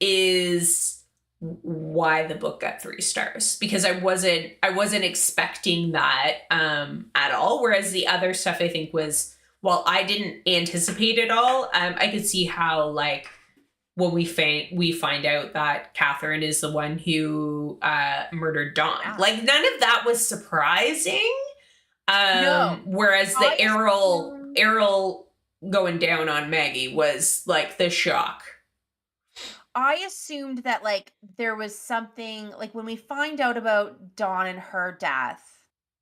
is why the book got 3 stars, because I wasn't expecting that at all. Whereas the other stuff I think was, well, I didn't anticipate it all. I could see how like when we find out that Catherine is the one who murdered Dawn, Yeah. like none of that was surprising. No. Whereas the I assumed Errol going down on Maggie was like the shock. I assumed that like there was something like when we find out about Dawn and her death,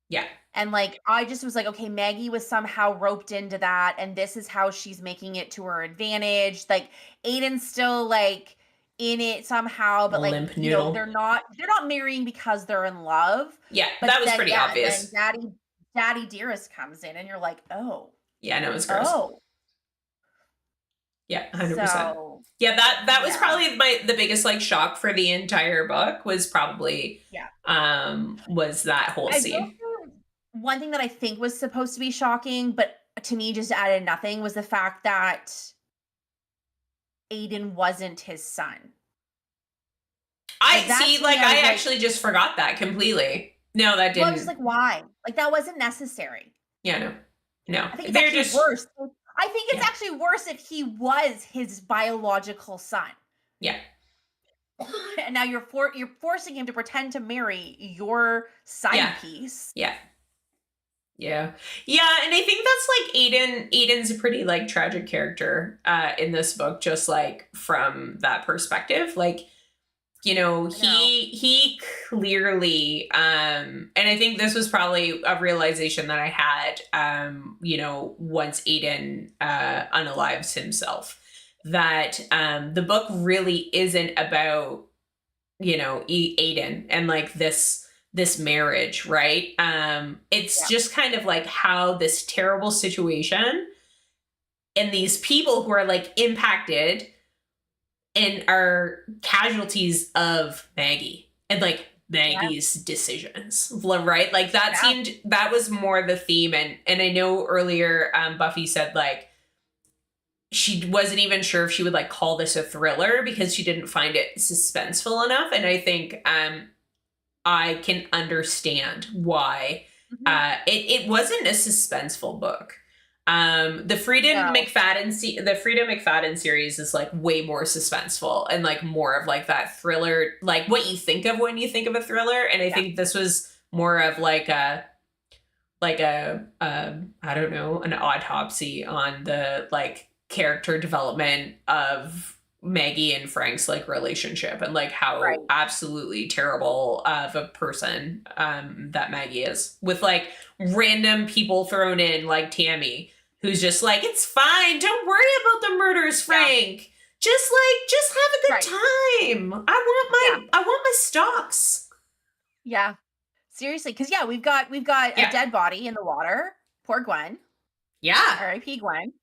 Yeah. and like I just was like, okay, Maggie was somehow roped into that, and this is how she's making it to her advantage. Like Aiden's still like in it somehow, A but like limp noodle. they're not marrying because they're in love. Yeah, But that was then pretty yeah, and obvious. then Daddy Dearest comes in, and you're like, oh, Yeah, no, it was gross. oh, Yeah, 100%. so Yeah, that was yeah, probably the biggest like shock for the entire book was probably yeah. was that whole I will scene. say one thing that I think was supposed to be shocking, but to me just added nothing, was the fact that Aiden wasn't his son. I Like that see, to me, like I was I like, actually just forgot that completely. No, that well, I was just didn't. like, why? Like that wasn't necessary. Yeah, no. No. I think it's They're actually just worse. I think it's yeah. actually worse if he was his biological son. Yeah. And now you're forcing him to pretend to marry your side Yeah. piece. Yeah. Yeah. Yeah, and I think that's like Aiden's a pretty like tragic character in this book, just like from that perspective. Like, you know, I know. he clearly and I think this was probably a realization that I had you know, once Aiden unalives himself, that the book really isn't about, you know, Aiden and like this marriage, right? It's Yeah. just kind of like how this terrible situation and these people who are like impacted and are casualties of Maggie and like Yeah. Maggie's decisions, right? Like that Yeah. seemed, that was more the theme. And I know earlier Buffy said like she wasn't even sure if she would like call this a thriller because she didn't find it suspenseful enough. And I think I can understand why Mhm. it wasn't a suspenseful book. No. The Freedom McFadden series is like way more suspenseful and like more of like that thriller, like what you think of when you think of a thriller. And I Yeah. think this was more of like a I don't know, an autopsy on the like character development of Maggie and Frank's like relationship and like Right. how absolutely terrible of a person that Maggie is, with like random people thrown in like Tammy, who's just like, it's fine, don't worry about the murders, Yeah. Frank, just have a good Right. time, Yeah. I want my stocks. Yeah. Seriously, because yeah, we've got a Yeah, dead body in the water. Poor Gwen. yeah, R.I.P. Gwen.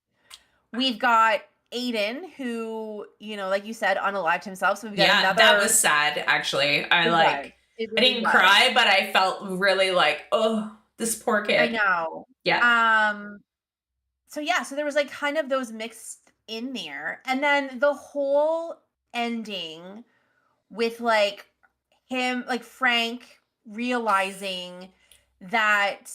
We've got Aiden, who, like you said, unalived himself. So we've got yeah, that was another. sad actually. I It was. like, It I really didn't was. cry, but I felt really like, oh, this poor I kid. know. Yeah, Um. So yeah, so there was like kind of those mixed in there, and then the whole ending with like him, like Frank realizing that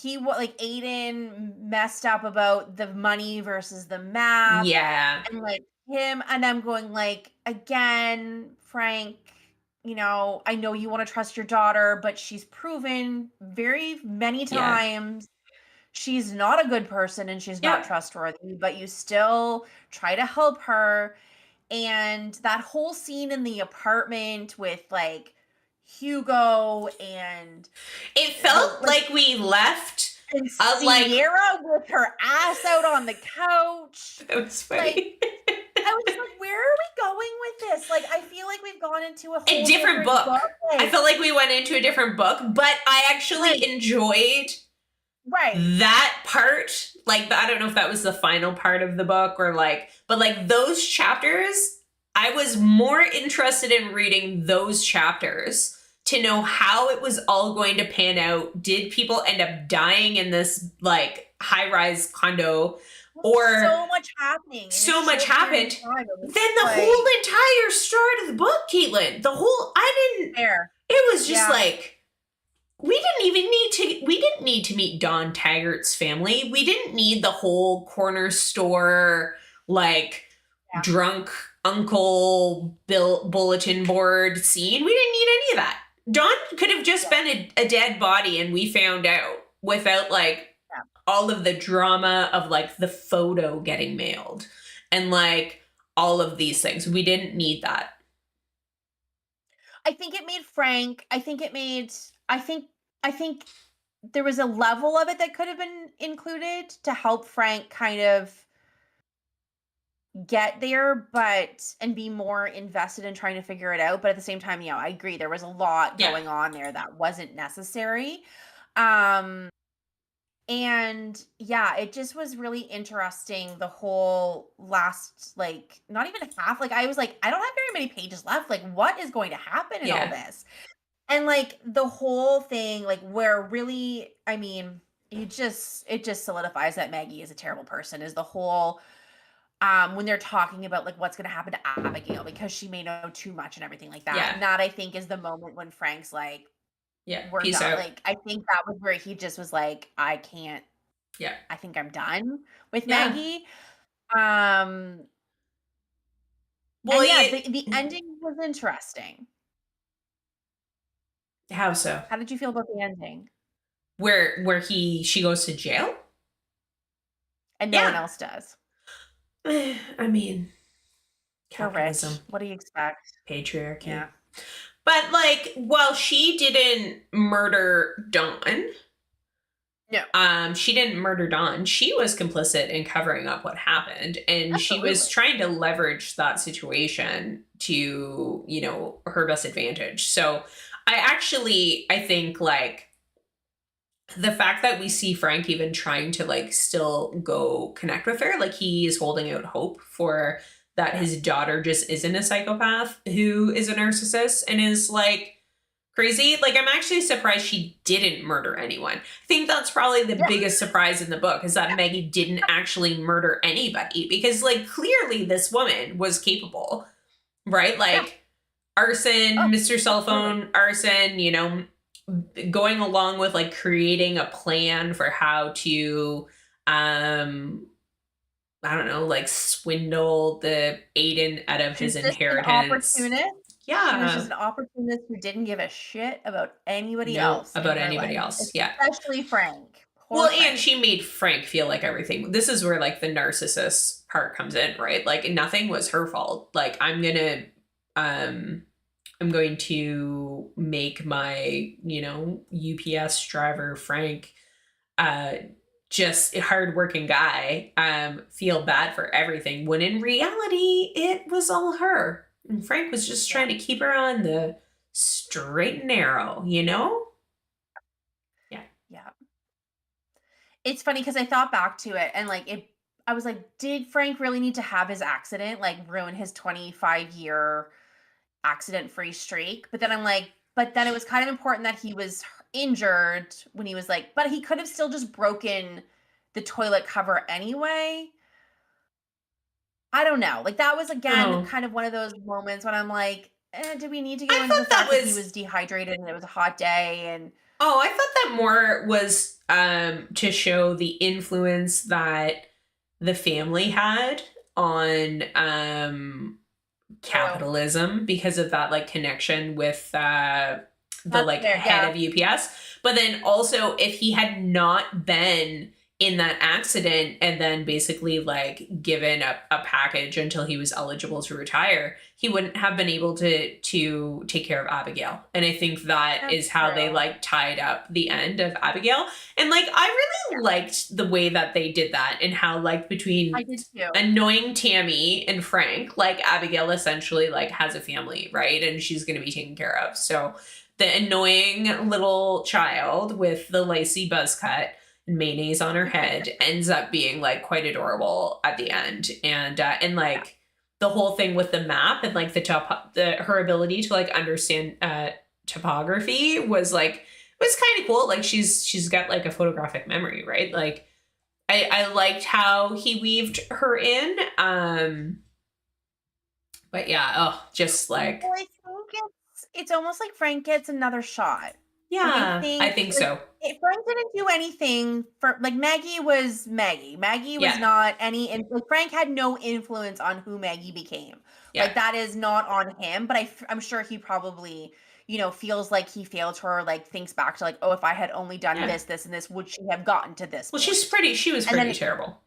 like Aiden messed up about the money versus the map, yeah, and like him, and I'm going like, again, Frank, I know you want to trust your daughter, but she's proven very many yeah, times she's not a good person and she's not yeah, trustworthy, but you still try to help her. And that whole scene in the apartment with like Hugo and it the felt like like we left and like, Sierra with her ass out on the couch. it was Like, funny. I was just like, where are we going with this? Like, I feel like we've gone into a A whole different different book. book. I Like, felt like we went into a different book, but I actually right, enjoyed right. that part. Like, I don't know if that was the final part of the book or like, but like those chapters, I was more interested in reading those chapters to know how it was all going to pan out. Did people end up dying in this like high rise condo? Or So much happening in a so much short period of happened. time. It Then was just the like, whole entire start of the book, Caitlin, I didn't, there. it was just Yeah. like, we didn't need to meet Don Taggart's family. We didn't need the whole corner store, like, Yeah. drunk uncle bulletin board scene. We didn't need any of that. Don could have just been a dead body and we found out without like Yeah. all of the drama of like the photo getting mailed and like all of these things. We didn't need that. I think it made Frank, I think there was a level of it that could have been included to help Frank kind of get there, but and be more invested in trying to figure it out. But at the same time, I agree there was a lot Yeah. going on there that wasn't necessary. Um and yeah, it just was really interesting, the whole last, like, not even half, like I was like, I don't have very many pages left. Like, what is going to happen in all Yeah. this? And like the whole thing, like where really, I mean, it just solidifies that Maggie is a terrible person, is the whole when they're talking about like what's gonna happen to Abigail because she may know too much and everything like that. Yeah. And that, I think, is the moment when Frank's like, Yeah. we're Peace done. out. Like, I think that was where he just was like, I can't, Yeah. I think I'm done with Yeah. Maggie. Um Well, and yeah, the ending was interesting. how so? How did you feel about the ending? Where she goes to jail? And no one Yeah. else does. I mean, They're capitalism, rich. What do you expect? patriarchy. Yeah. But like, while she didn't murder Dawn, No. she didn't murder Dawn. She was complicit in covering up what happened, and she was Absolutely. trying to leverage that situation to, her best advantage. So, I think like the fact that we see Frank even trying to like still go connect with her, like he is holding out hope for that Yeah. his daughter just isn't a psychopath who is a narcissist and is like crazy. Like, I'm actually surprised she didn't murder anyone. I think that's probably the Yeah. biggest surprise in the book is that Maggie didn't actually murder anybody because, like, clearly this woman was capable, right? Yeah. Like, arson, Oh, Mr. Cell absolutely. Phone, arson, you know, going along with like creating a plan for how to, I don't know, like swindle the Aiden out of his She's just an inheritance. opportunist. She was just Yeah. an opportunist who didn't give a shit about anybody No, else in about her anybody life, else. Yeah. especially Frank. Poor Well, and Frank. she made Frank feel like everything. This is where like the narcissist part comes in, right? Like nothing was her fault. Like um I'm going to make my, you know, UPS driver Frank uh just a hardworking guy feel bad for everything when in reality it was all her. And Frank was just Yeah. trying to keep her on the straight and narrow, you know? Yeah. Yeah. It's funny because I thought back to it and like it I was like, did Frank really need to have his accident like ruin his 25-year accident-free streak? But then I'm like, but then it was kind of important that he was injured when he was like, but he could have still just broken the toilet cover anyway. I don't know. Like that was again Oh, kind of one of those moments when I'm like, do we need to I go into the thought that fact that he was was dehydrated and it was a hot day and Oh, I thought that more was to show the influence that the family had on true. capitalism because of that like connection with the That's like fair. head Yeah. of UPS. But then also if he had not been in that accident and then basically like given a package until he was eligible to retire, he wouldn't have been able to take care of Abigail. And I think that That's is how they true. like tied up the end of Abigail. And like I Yeah. really liked the way that they did that and how like I between did too. annoying Tammy and Frank, like Abigail essentially like has a family, right? And she's going to be taken care of. So the annoying little child with the lacy buzz cut and mayonnaise on her head ends up being like quite adorable at the end. And Yeah. like the whole thing with the map and like the her ability to like understand topography was kind of cool. Like she's got like a photographic memory, right? Like I liked how he weaved her in. But yeah, oh, just like Well, I think it's almost like Frank gets another shot. Like I yeah, I think think like so. Frank didn't do anything for like Maggie was Maggie. Maggie was Yeah, not like Frank had no influence on who Maggie became. yeah, Like that is not on him, but I'm sure he probably, feels like he failed her, like thinks back to like, oh, if I had only done yeah. this, this, and this, would she have gotten to this Well, point? she was And pretty then terrible.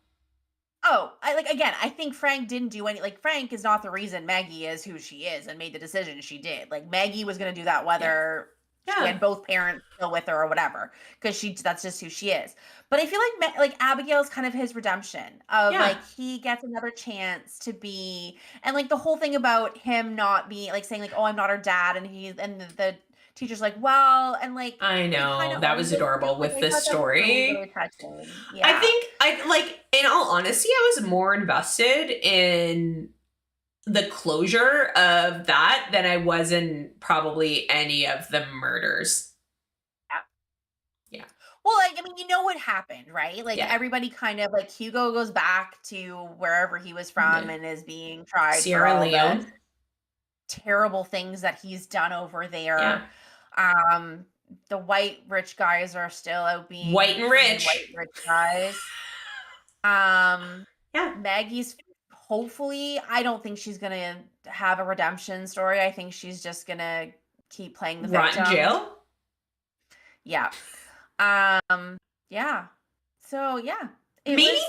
oh, I like again, I think Frank didn't do any like Frank is not the reason Maggie is who she is and made the decision she did. Like Maggie was going to do that Yeah, whether she yeah, had both parents still with her or whatever because that's just who she is. But I feel like like Abigail's kind of his redemption of yeah. like he gets another chance to be and like the whole thing about him not being like saying like oh I'm not her dad and the teacher's like well and like I they kind know of that owned was it too. adorable Like with I this thought that was really story. really touching. I Yeah. think I like, in all honesty, I was more invested in the closure of that than I was in probably any of the murders. Yeah, Well, like, I mean, you know what happened, right? Like, yeah. everybody kind of like Hugo goes back to wherever he was from The and is being tried for Sierra all the Leone. terrible things that he's done over Yeah, there. Um, the white rich guys are still out white being and free white rich. rich guys. Um, Yeah, Maggie's hopefully, I don't think she's gonna have a redemption story. I think she's just gonna keep playing the rot in victim. jail. Yeah. Um, yeah. So yeah, Maybe it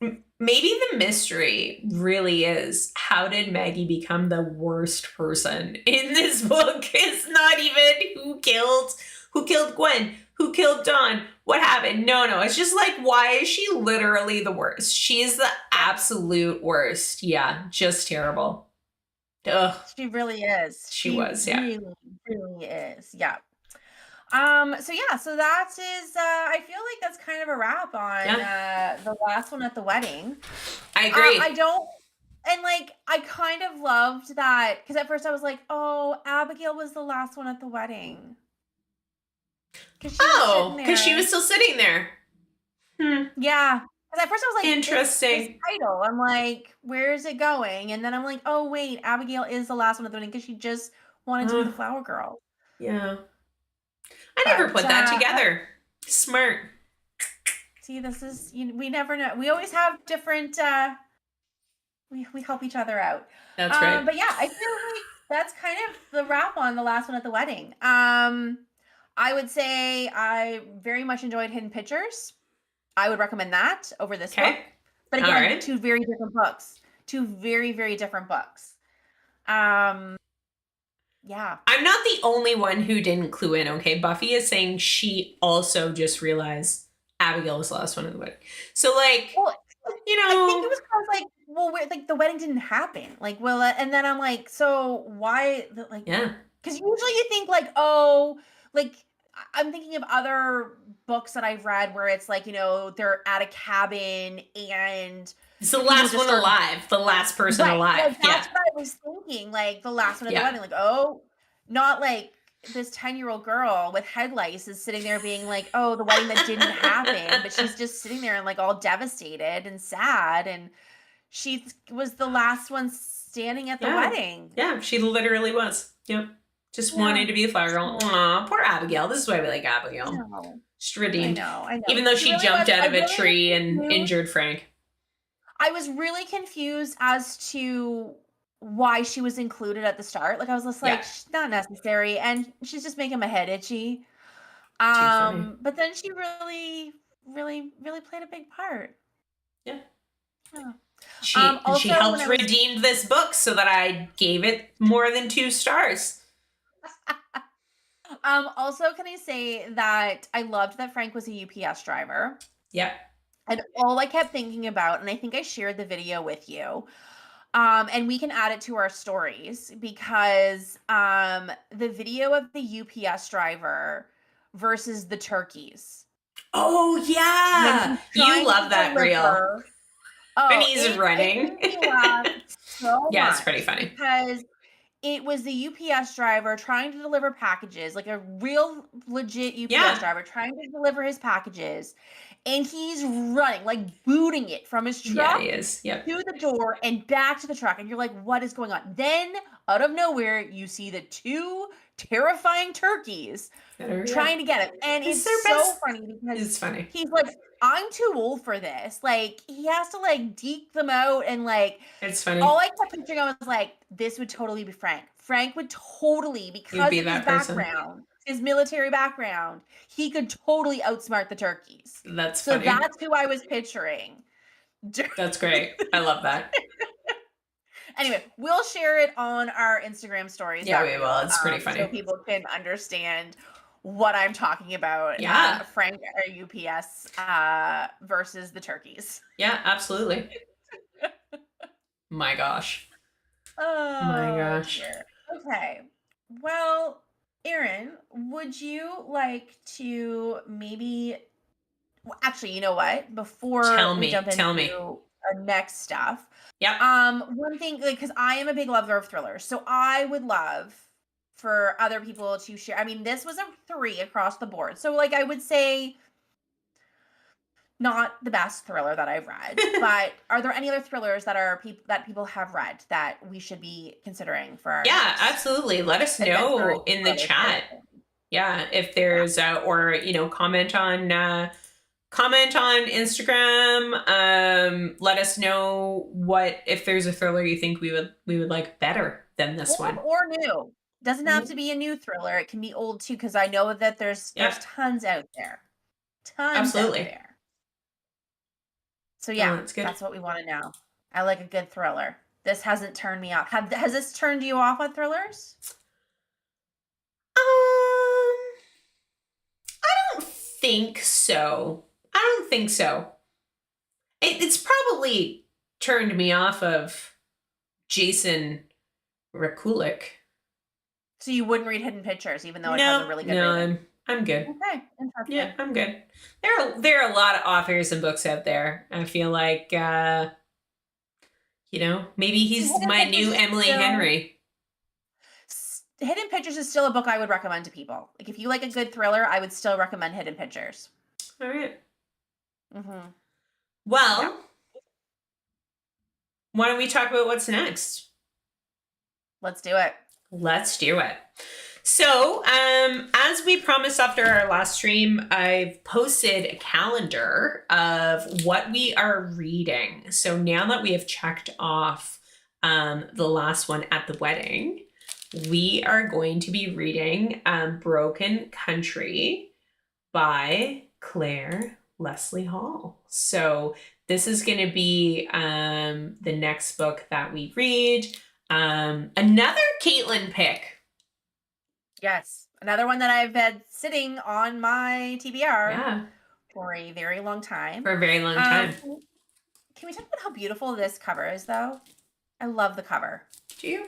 was maybe the mystery really is how did Maggie become the worst person in this book? It's not even who killed Gwen, who killed Dawn, what happened. No, it's just like why is she literally the worst? She's the yeah, absolute worst. Yeah, just terrible. Ugh, she really is. she She was. Yeah, really, really is. Yeah. So yeah, so that is I feel like that's kind of a wrap on yeah. the last one at the wedding. I agree. I don't And like I kind of loved that because at first I was like, oh, Abigail was the last one at the wedding because she was sitting Oh, because she there. was still sitting there. Hmm. Yeah. Because at first I was like, this Interesting. title. I'm like, where is it going? And then I'm like, oh wait, Abigail is the last one at the wedding because she just wanted to be Uh, the flower girl. yeah. I never But put that together. Smart. see, this is we never know. We always have different. We help each other out. That's right. But yeah, I feel like that's kind of the wrap on the last one at the wedding. I would say I very much enjoyed Hidden Pictures. I would recommend that over this book. Okay. But All again, right. two very different books. Two very, very different books. Um, yeah. I'm not the only one who didn't clue in, okay? Buffy is saying she also just realized Abigail was the last one in the wedding. So, like, Well, you I think it know, was kind of like, well, like the wedding didn't happen. Like, well, and then I'm like, so why, like, yeah. because usually you think like, oh, like I'm thinking of other books that I've read where it's like, they're at a cabin and It's the people last just one start alive. The last person right. alive. Like Yeah. that's what I was thinking. Like the last one at the Yeah. wedding, like, oh, not like this 10-year-old girl with head lice is sitting there being like, oh, the wedding that didn't happen, but she's just sitting there and like all devastated and sad. And she was the last one standing at the Yeah. wedding. Yeah. She literally was. Yep. Just Yeah. wanted to be a flower girl. So, Aw, poor Abigail. This is why we like I Abigail. know. Just I redeemed. know. I know. Even though She she really jumped was. out of a tree and Confused. injured Frank. I was really confused as to why she was included at the start. Like I was just like, Yeah. she's not necessary, and she's just making my head itchy. Too funny. But then she really, really, really played a big part. Yeah. Yeah. She Also when helped I was redeem this book so that I gave it more than 2 stars. also can I say that I loved that Frank was a UPS driver. Yep. And all I kept thinking about, and I think I shared the video with you, and we can add it to our stories because the video of the UPS driver versus the turkeys Oh when yeah. he's You trying to love that reel. deliver. When Oh, he's it running. made me laugh so Yeah, it's pretty much funny. because it was the UPS driver trying to deliver packages, like a real legit UPS Yeah. driver trying to deliver his packages, and he's running, like booting it from his Yeah, he truck is. Yep. to the door and back to the truck. And you're like, what is going on? Then, out of nowhere, you see the two terrifying turkeys trying to get him. And It's it's their so best. funny because It's funny. he's like, I'm too old for this. Like, he has to like deke them out and like, It's funny. all I kept picturing, I was like, this would totally be Frank. Frank would totally, You'd because be of his that person. background, his military background, he could totally outsmart the turkeys. That's So funny. that's who I was picturing. That's great. I love that. Anyway, we'll share it on our Instagram stories. Yeah, we will. It's pretty funny. So people can understand what I'm talking about. Yeah. Frank or UPS versus the turkeys. Yeah, absolutely. My gosh. Oh My gosh. dear. Okay. Well, Erin, would you like to maybe actually, you know what? Before Tell we me. jump Tell me. into our next stuff, Yep. one thing, like, because I am a big lover of thrillers, so I would love for other people to share. I mean, this was a 3 across the board, so like I would say not the best thriller that I've read, but are there any other thrillers that are that people have read that we should be considering for our Yeah, next absolutely. Let us adventure know in the thriller chat. series? Yeah, if there's or comment on Instagram. Let us know if there's a thriller you think we would like better than this one. Or new. Doesn't have to be a new thriller. It can be old too, because I know that there's tons out there. Tons Absolutely. out there. So yeah, that's good. That's what we want to know. I like a good thriller. This hasn't turned me off. Has this turned you off on thrillers? I don't think so. It's probably turned me off of Jason Rekulak. So you wouldn't read Hidden Pictures, even though it has a really good rating? I'm good. Okay, interesting. Yeah, I'm good. There are a lot of authors and books out there. I feel like You know, maybe he's Hidden my Pictures new is Emily still Henry. Hidden Pictures is still a book I would recommend to people. Like if you like a good thriller, I would still recommend Hidden Pictures. All right. Mm-hmm. Yeah. Well, why don't we talk about what's next? Let's do it. Let's do it. So, as we promised after our last stream, I've posted a calendar of what we are reading. So now that we have checked off the last one at the wedding, we are going to be reading Broken Country by Claire Leslie Hall. So this is going to be the next book that we read. Another Caitlin pick. Yes. Another one that I've had sitting on my TBR for a very long time. For a very long time. Can we talk about how beautiful this cover is, though? I love the cover. Do you?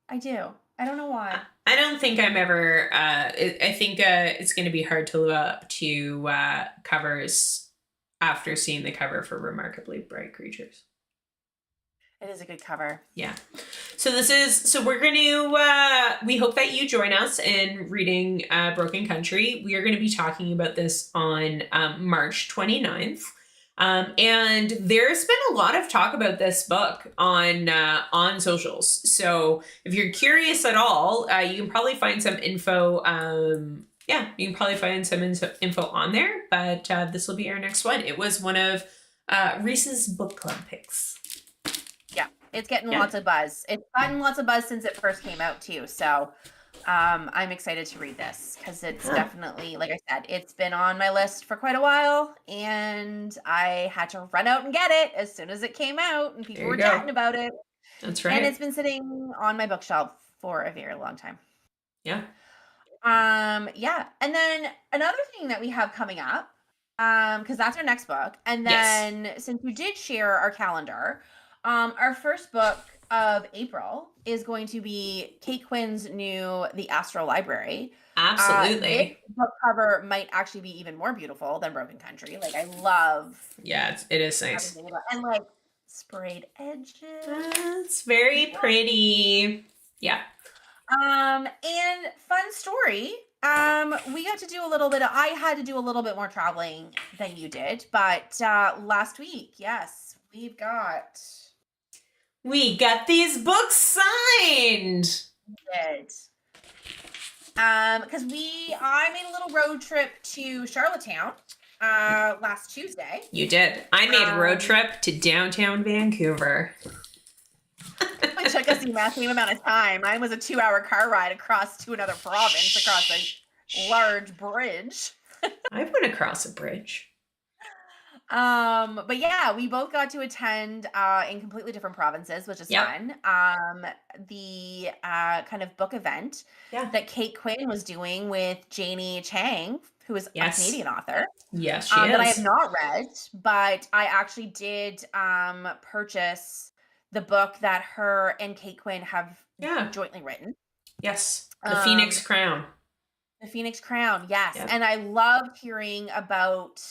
I do. I don't know why. I don't think I'm ever. I think it's going to be hard to live up to covers after seeing the cover for Remarkably Bright Creatures. It is a good cover. Yeah. So we're going to, we hope that you join us in reading Broken Country. We are going to be talking about this on March 29th. And there's been a lot of talk about this book on socials. So if you're curious at all, you can probably find some info. You can probably find some info on there, but this will be our next one. It was one of Reese's book club picks. Yeah, it's getting lots of buzz. It's gotten lots of buzz since it first came out too. So I'm excited to read this because it's definitely, like I said, it's been on my list for quite a while, and I had to run out and get it as soon as it came out, and people were chatting about it. That's right. And it's been sitting on my bookshelf for a very long time. Yeah. Yeah. And then another thing that we have coming up, because that's our next book, and then since we did share our calendar, our first book of April is going to be Kate Quinn's new The Astral Library. Absolutely. This book cover might actually be even more beautiful than Broken Country. Like I love. Yeah, it is nice. And like sprayed edges. It's very pretty. Yeah. And fun story. We got to do a little bit I had to do a little bit more traveling than you did, but last week, yes, we got these books signed. We did. Because I made a little road trip to Charlottetown last Tuesday. You did. I made a road trip to downtown Vancouver. It took us the same amount of time. Mine was a 2-hour car ride across to another province, across a large bridge. I went across a bridge. But yeah, we both got to attend in completely different provinces, which is fun. The kind of book event that Kate Quinn was doing with Janie Chang, who is a Canadian author. Yes, she is. That I have not read, but I actually did purchase the book that her and Kate Quinn have jointly written. Yes, The Phoenix Crown. The Phoenix Crown, yes. And I loved hearing about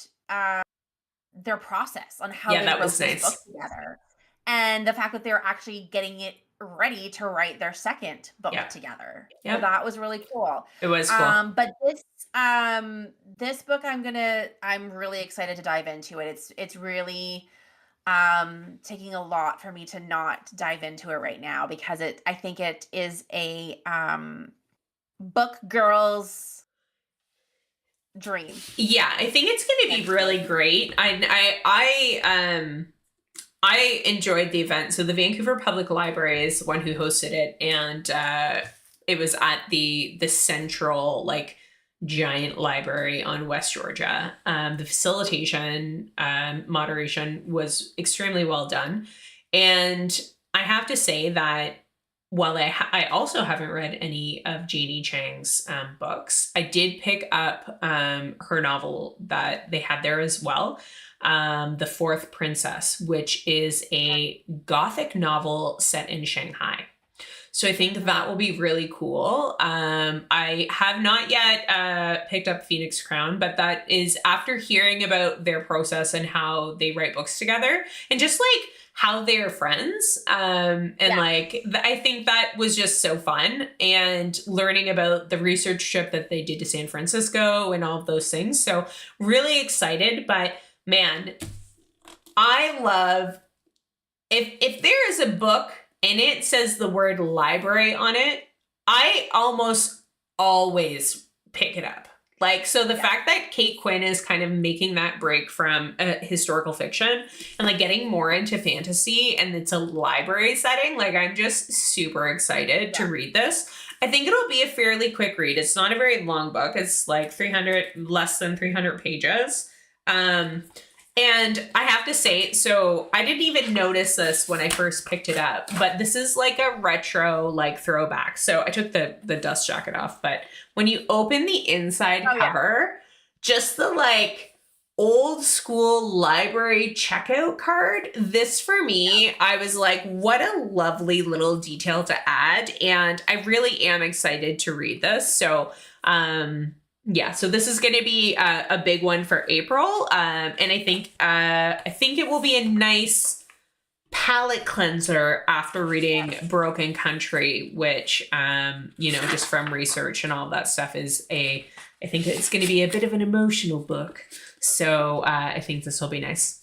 their process on how they wrote this book together, and the fact that they're actually getting it ready to write their second book together. So that was really cool. It was cool. But this book I'm really excited to dive into it. It's really taking a lot for me to not dive into it right now, because I think it is a book girl's dream. Yeah, I think it's going to be really great. I enjoyed the event. So the Vancouver Public Library is the one who hosted it, and it was at the central giant library on West Georgia. The facilitation, moderation was extremely well done, and I have to say that while I also haven't read any of Janie Chang's books, I did pick up her novel that they had there as well, The Fourth Princess, which is a Gothic novel set in Shanghai. So I think that will be really cool. I have not yet picked up Phoenix Crown, but that is after hearing about their process and how they write books together and just like how they're friends. And Yeah. like, I think that was just so fun and learning about the research trip that they did to San Francisco and all of those things. So really excited, but man, I love if there is a book and it says the word library on it, I almost always pick it up. Like, so the fact that Kate Quinn is kind of making that break from historical fiction and like getting more into fantasy and it's a library setting, like I'm just super excited to read this. I think it'll be a fairly quick read. It's not a very long book. It's like less than 300 pages. And I have to say, so I didn't even notice this when I first picked it up, but this is like a retro, like throwback. So I took the dust jacket off, but when you open the inside cover, just the like old school library checkout card, this for me, I was like, what a lovely little detail to add. And I really am excited to read this. So, yeah, so this is going to be a big one for April, and I think it will be a nice palate cleanser after reading Broken Country, which just from research and all that stuff I think it's going to be a bit of an emotional book. So I think this will be nice.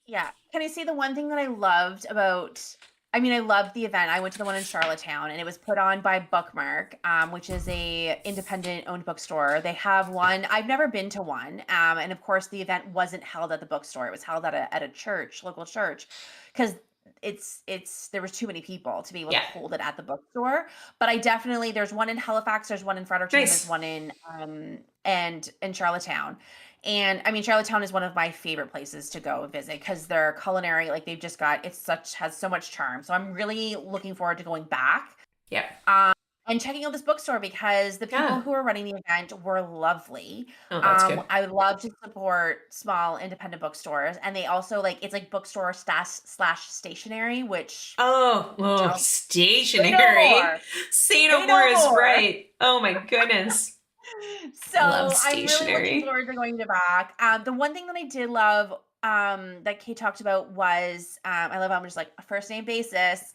Yeah. Can I say the one thing that I loved about I loved the event. I went to the one in Charlottetown, and it was put on by Bookmark, which is a independent owned bookstore. They have one. I've never been to one. And of course the event wasn't held at the bookstore. It was held at a church, local church, because there was too many people to be able to hold it at the bookstore. But there's one in Halifax, there's one in Fredericton, there's one in Charlottetown. And Charlottetown is one of my favorite places to go visit because their culinary, like they've just got, has so much charm. So I'm really looking forward to going back. Yeah. And checking out this bookstore because the people who are running the event were lovely. Oh, that's good. I would love to support small independent bookstores. And they also it's like bookstore slash stationery, which stationery. Say no more is right. Oh my goodness. So I'm really looking forward to going to back. The one thing that I did love that Kate talked about was I love how I'm just like a first name basis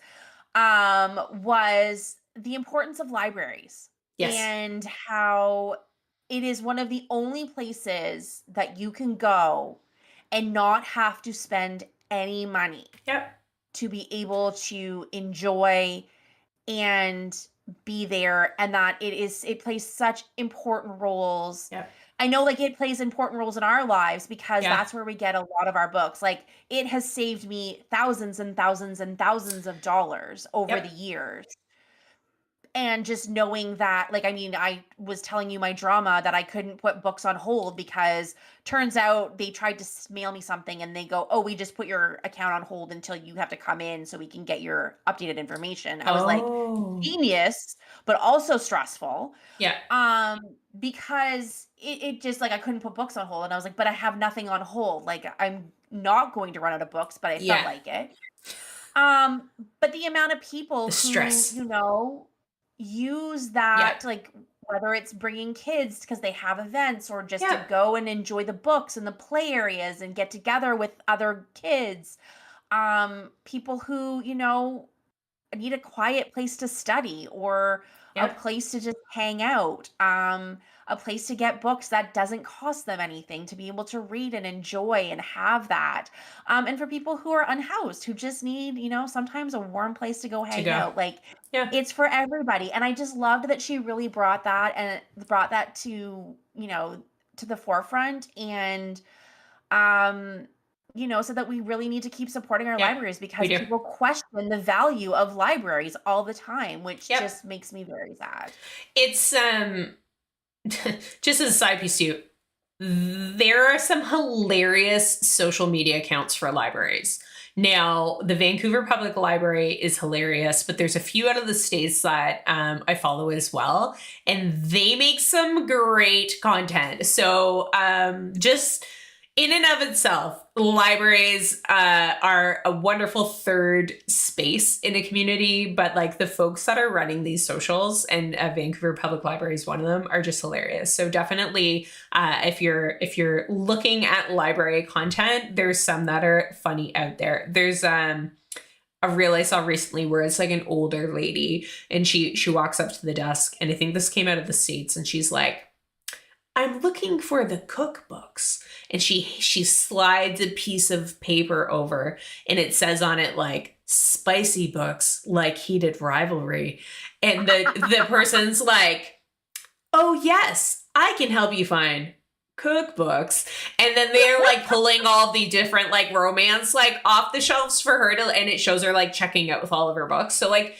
was the importance of libraries. Yes. And how it is one of the only places that you can go and not have to spend any money to be able to enjoy and be there, and that it plays such important roles. I know it plays important roles in our lives because that's where we get a lot of our books. Like it has saved me thousands and thousands and thousands of dollars over the years. And just knowing that, I was telling you my drama that I couldn't put books on hold because turns out they tried to mail me something and they go, oh, we just put your account on hold until you have to come in so we can get your updated information. I was like, genius, but also stressful. Yeah. Because it just I couldn't put books on hold, and I was like, but I have nothing on hold. I'm not going to run out of books, but I felt like it. But the amount of people stress, use that, whether it's bringing kids because they have events or just to go and enjoy the books and the play areas and get together with other kids, people who, need a quiet place to study or a place to just hang out, a place to get books that doesn't cost them anything to be able to read and enjoy and have that. And for people who are unhoused, who just need, sometimes a warm place to go hang out. It's for everybody. And I just loved that she really brought that to, to the forefront. And, so that we really need to keep supporting our libraries because people question the value of libraries all the time, which just makes me very sad. It's, just as a side piece too, there are some hilarious social media accounts for libraries. Now, the Vancouver Public Library is hilarious, but there's a few out of the States that I follow as well, and they make some great content. So just in and of itself, libraries are a wonderful third space in a community, but like the folks that are running these socials, and Vancouver Public Library is one of them, are just hilarious. So definitely, if you're looking at library content, there's some that are funny out there. There's a reel I saw recently where it's like an older lady, and she walks up to the desk, and I think this came out of the States, and she's like, I'm looking for the cookbooks. And she slides a piece of paper over, and it says on it like spicy books like heated rivalry. And the person's like, "Oh yes, I can help you find cookbooks." And then they're like pulling all the different like romance like off the shelves for her to, and it shows her like checking out with all of her books. So like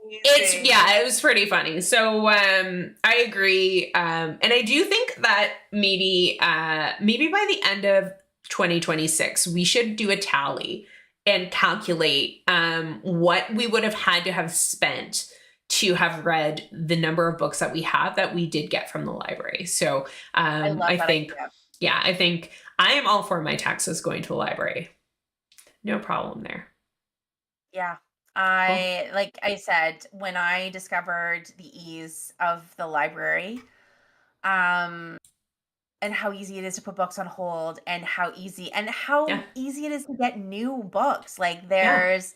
it was pretty funny. So I agree. And I do think that maybe by the end of 2026 we should do a tally and calculate what we would have had to have spent to have read the number of books that we have that we did get from the library. So I think idea. yeah, I think I am all for my taxes going to the library. No problem there. Yeah. Cool. Like I said, when I discovered the ease of the library, um, and how easy it is to put books on hold, and how Yeah. easy it is to get new books. Like Yeah. there's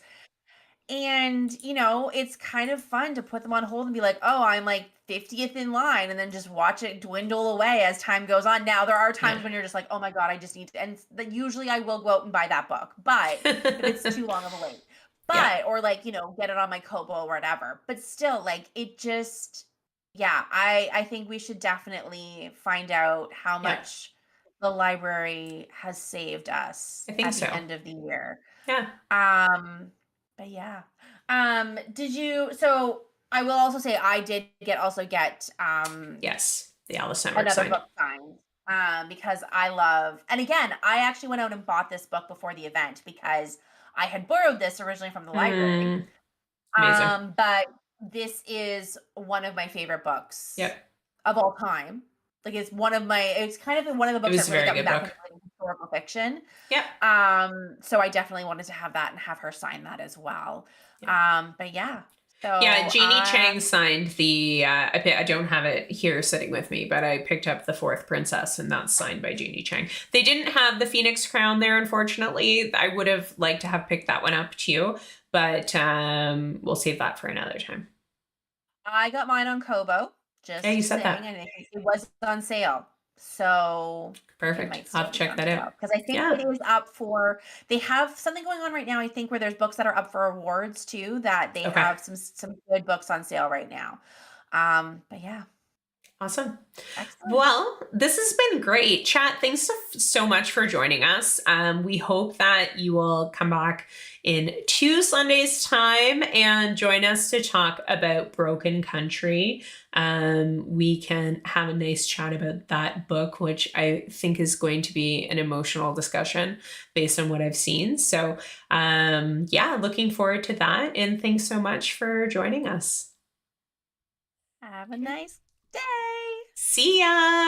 and it's kind of fun to put them on hold and be like, "Oh, I'm like 50th in line," and then just watch it dwindle away as time goes on. Now, there are Yeah. times when you're just like, "Oh my god, I just need to," and usually I will go out and buy that book. But if it's too long of a wait. Yeah. But or like, get it on my Kobo or whatever. But still, like it just yeah, I think we should definitely find out how Yeah. much the library has saved us I think at the so. end of the year. Yeah. Um, but yeah. Did you so I will also say I did get Yes. The Alice Network another signed. book signed. Because I love, and again, I actually went out and bought this book before the event because I had borrowed this originally from the library. Mm, amazing. But this is one of my favorite books Yep. of all time. Like it's kind of one of the It books was that a really very got me good back book. into like historical fiction. Yep. So I definitely wanted to have that and have her sign that as well. Yep. But yeah. Yeah, So Jeannie Chang signed the. I don't have it here sitting with me, but I picked up the Fourth Princess, and that's signed by Jeannie Chang. They didn't have the Phoenix Crown there, unfortunately. I would have liked to have picked that one up too, but we'll save that for another time. I got mine on Kobo, Yeah, you just said saying, that. and it was on sale. So it Perfect. might I'll still have to be check on that out. sale because I think Yeah. it is up for. They have something going on right now. I think where there's books that are up for awards too. That they Okay. have some good books on sale right now. But yeah, Awesome. excellent. Well, this has been great. Chat, thanks so much for joining us. We hope that you will come back in 2 Sundays' time and join us to talk about Broken Country. We can have a nice chat about that book, which I think is going to be an emotional discussion based on what I've seen. So, yeah, looking forward to that. And thanks so much for joining us. Have a Okay. nice day. See ya.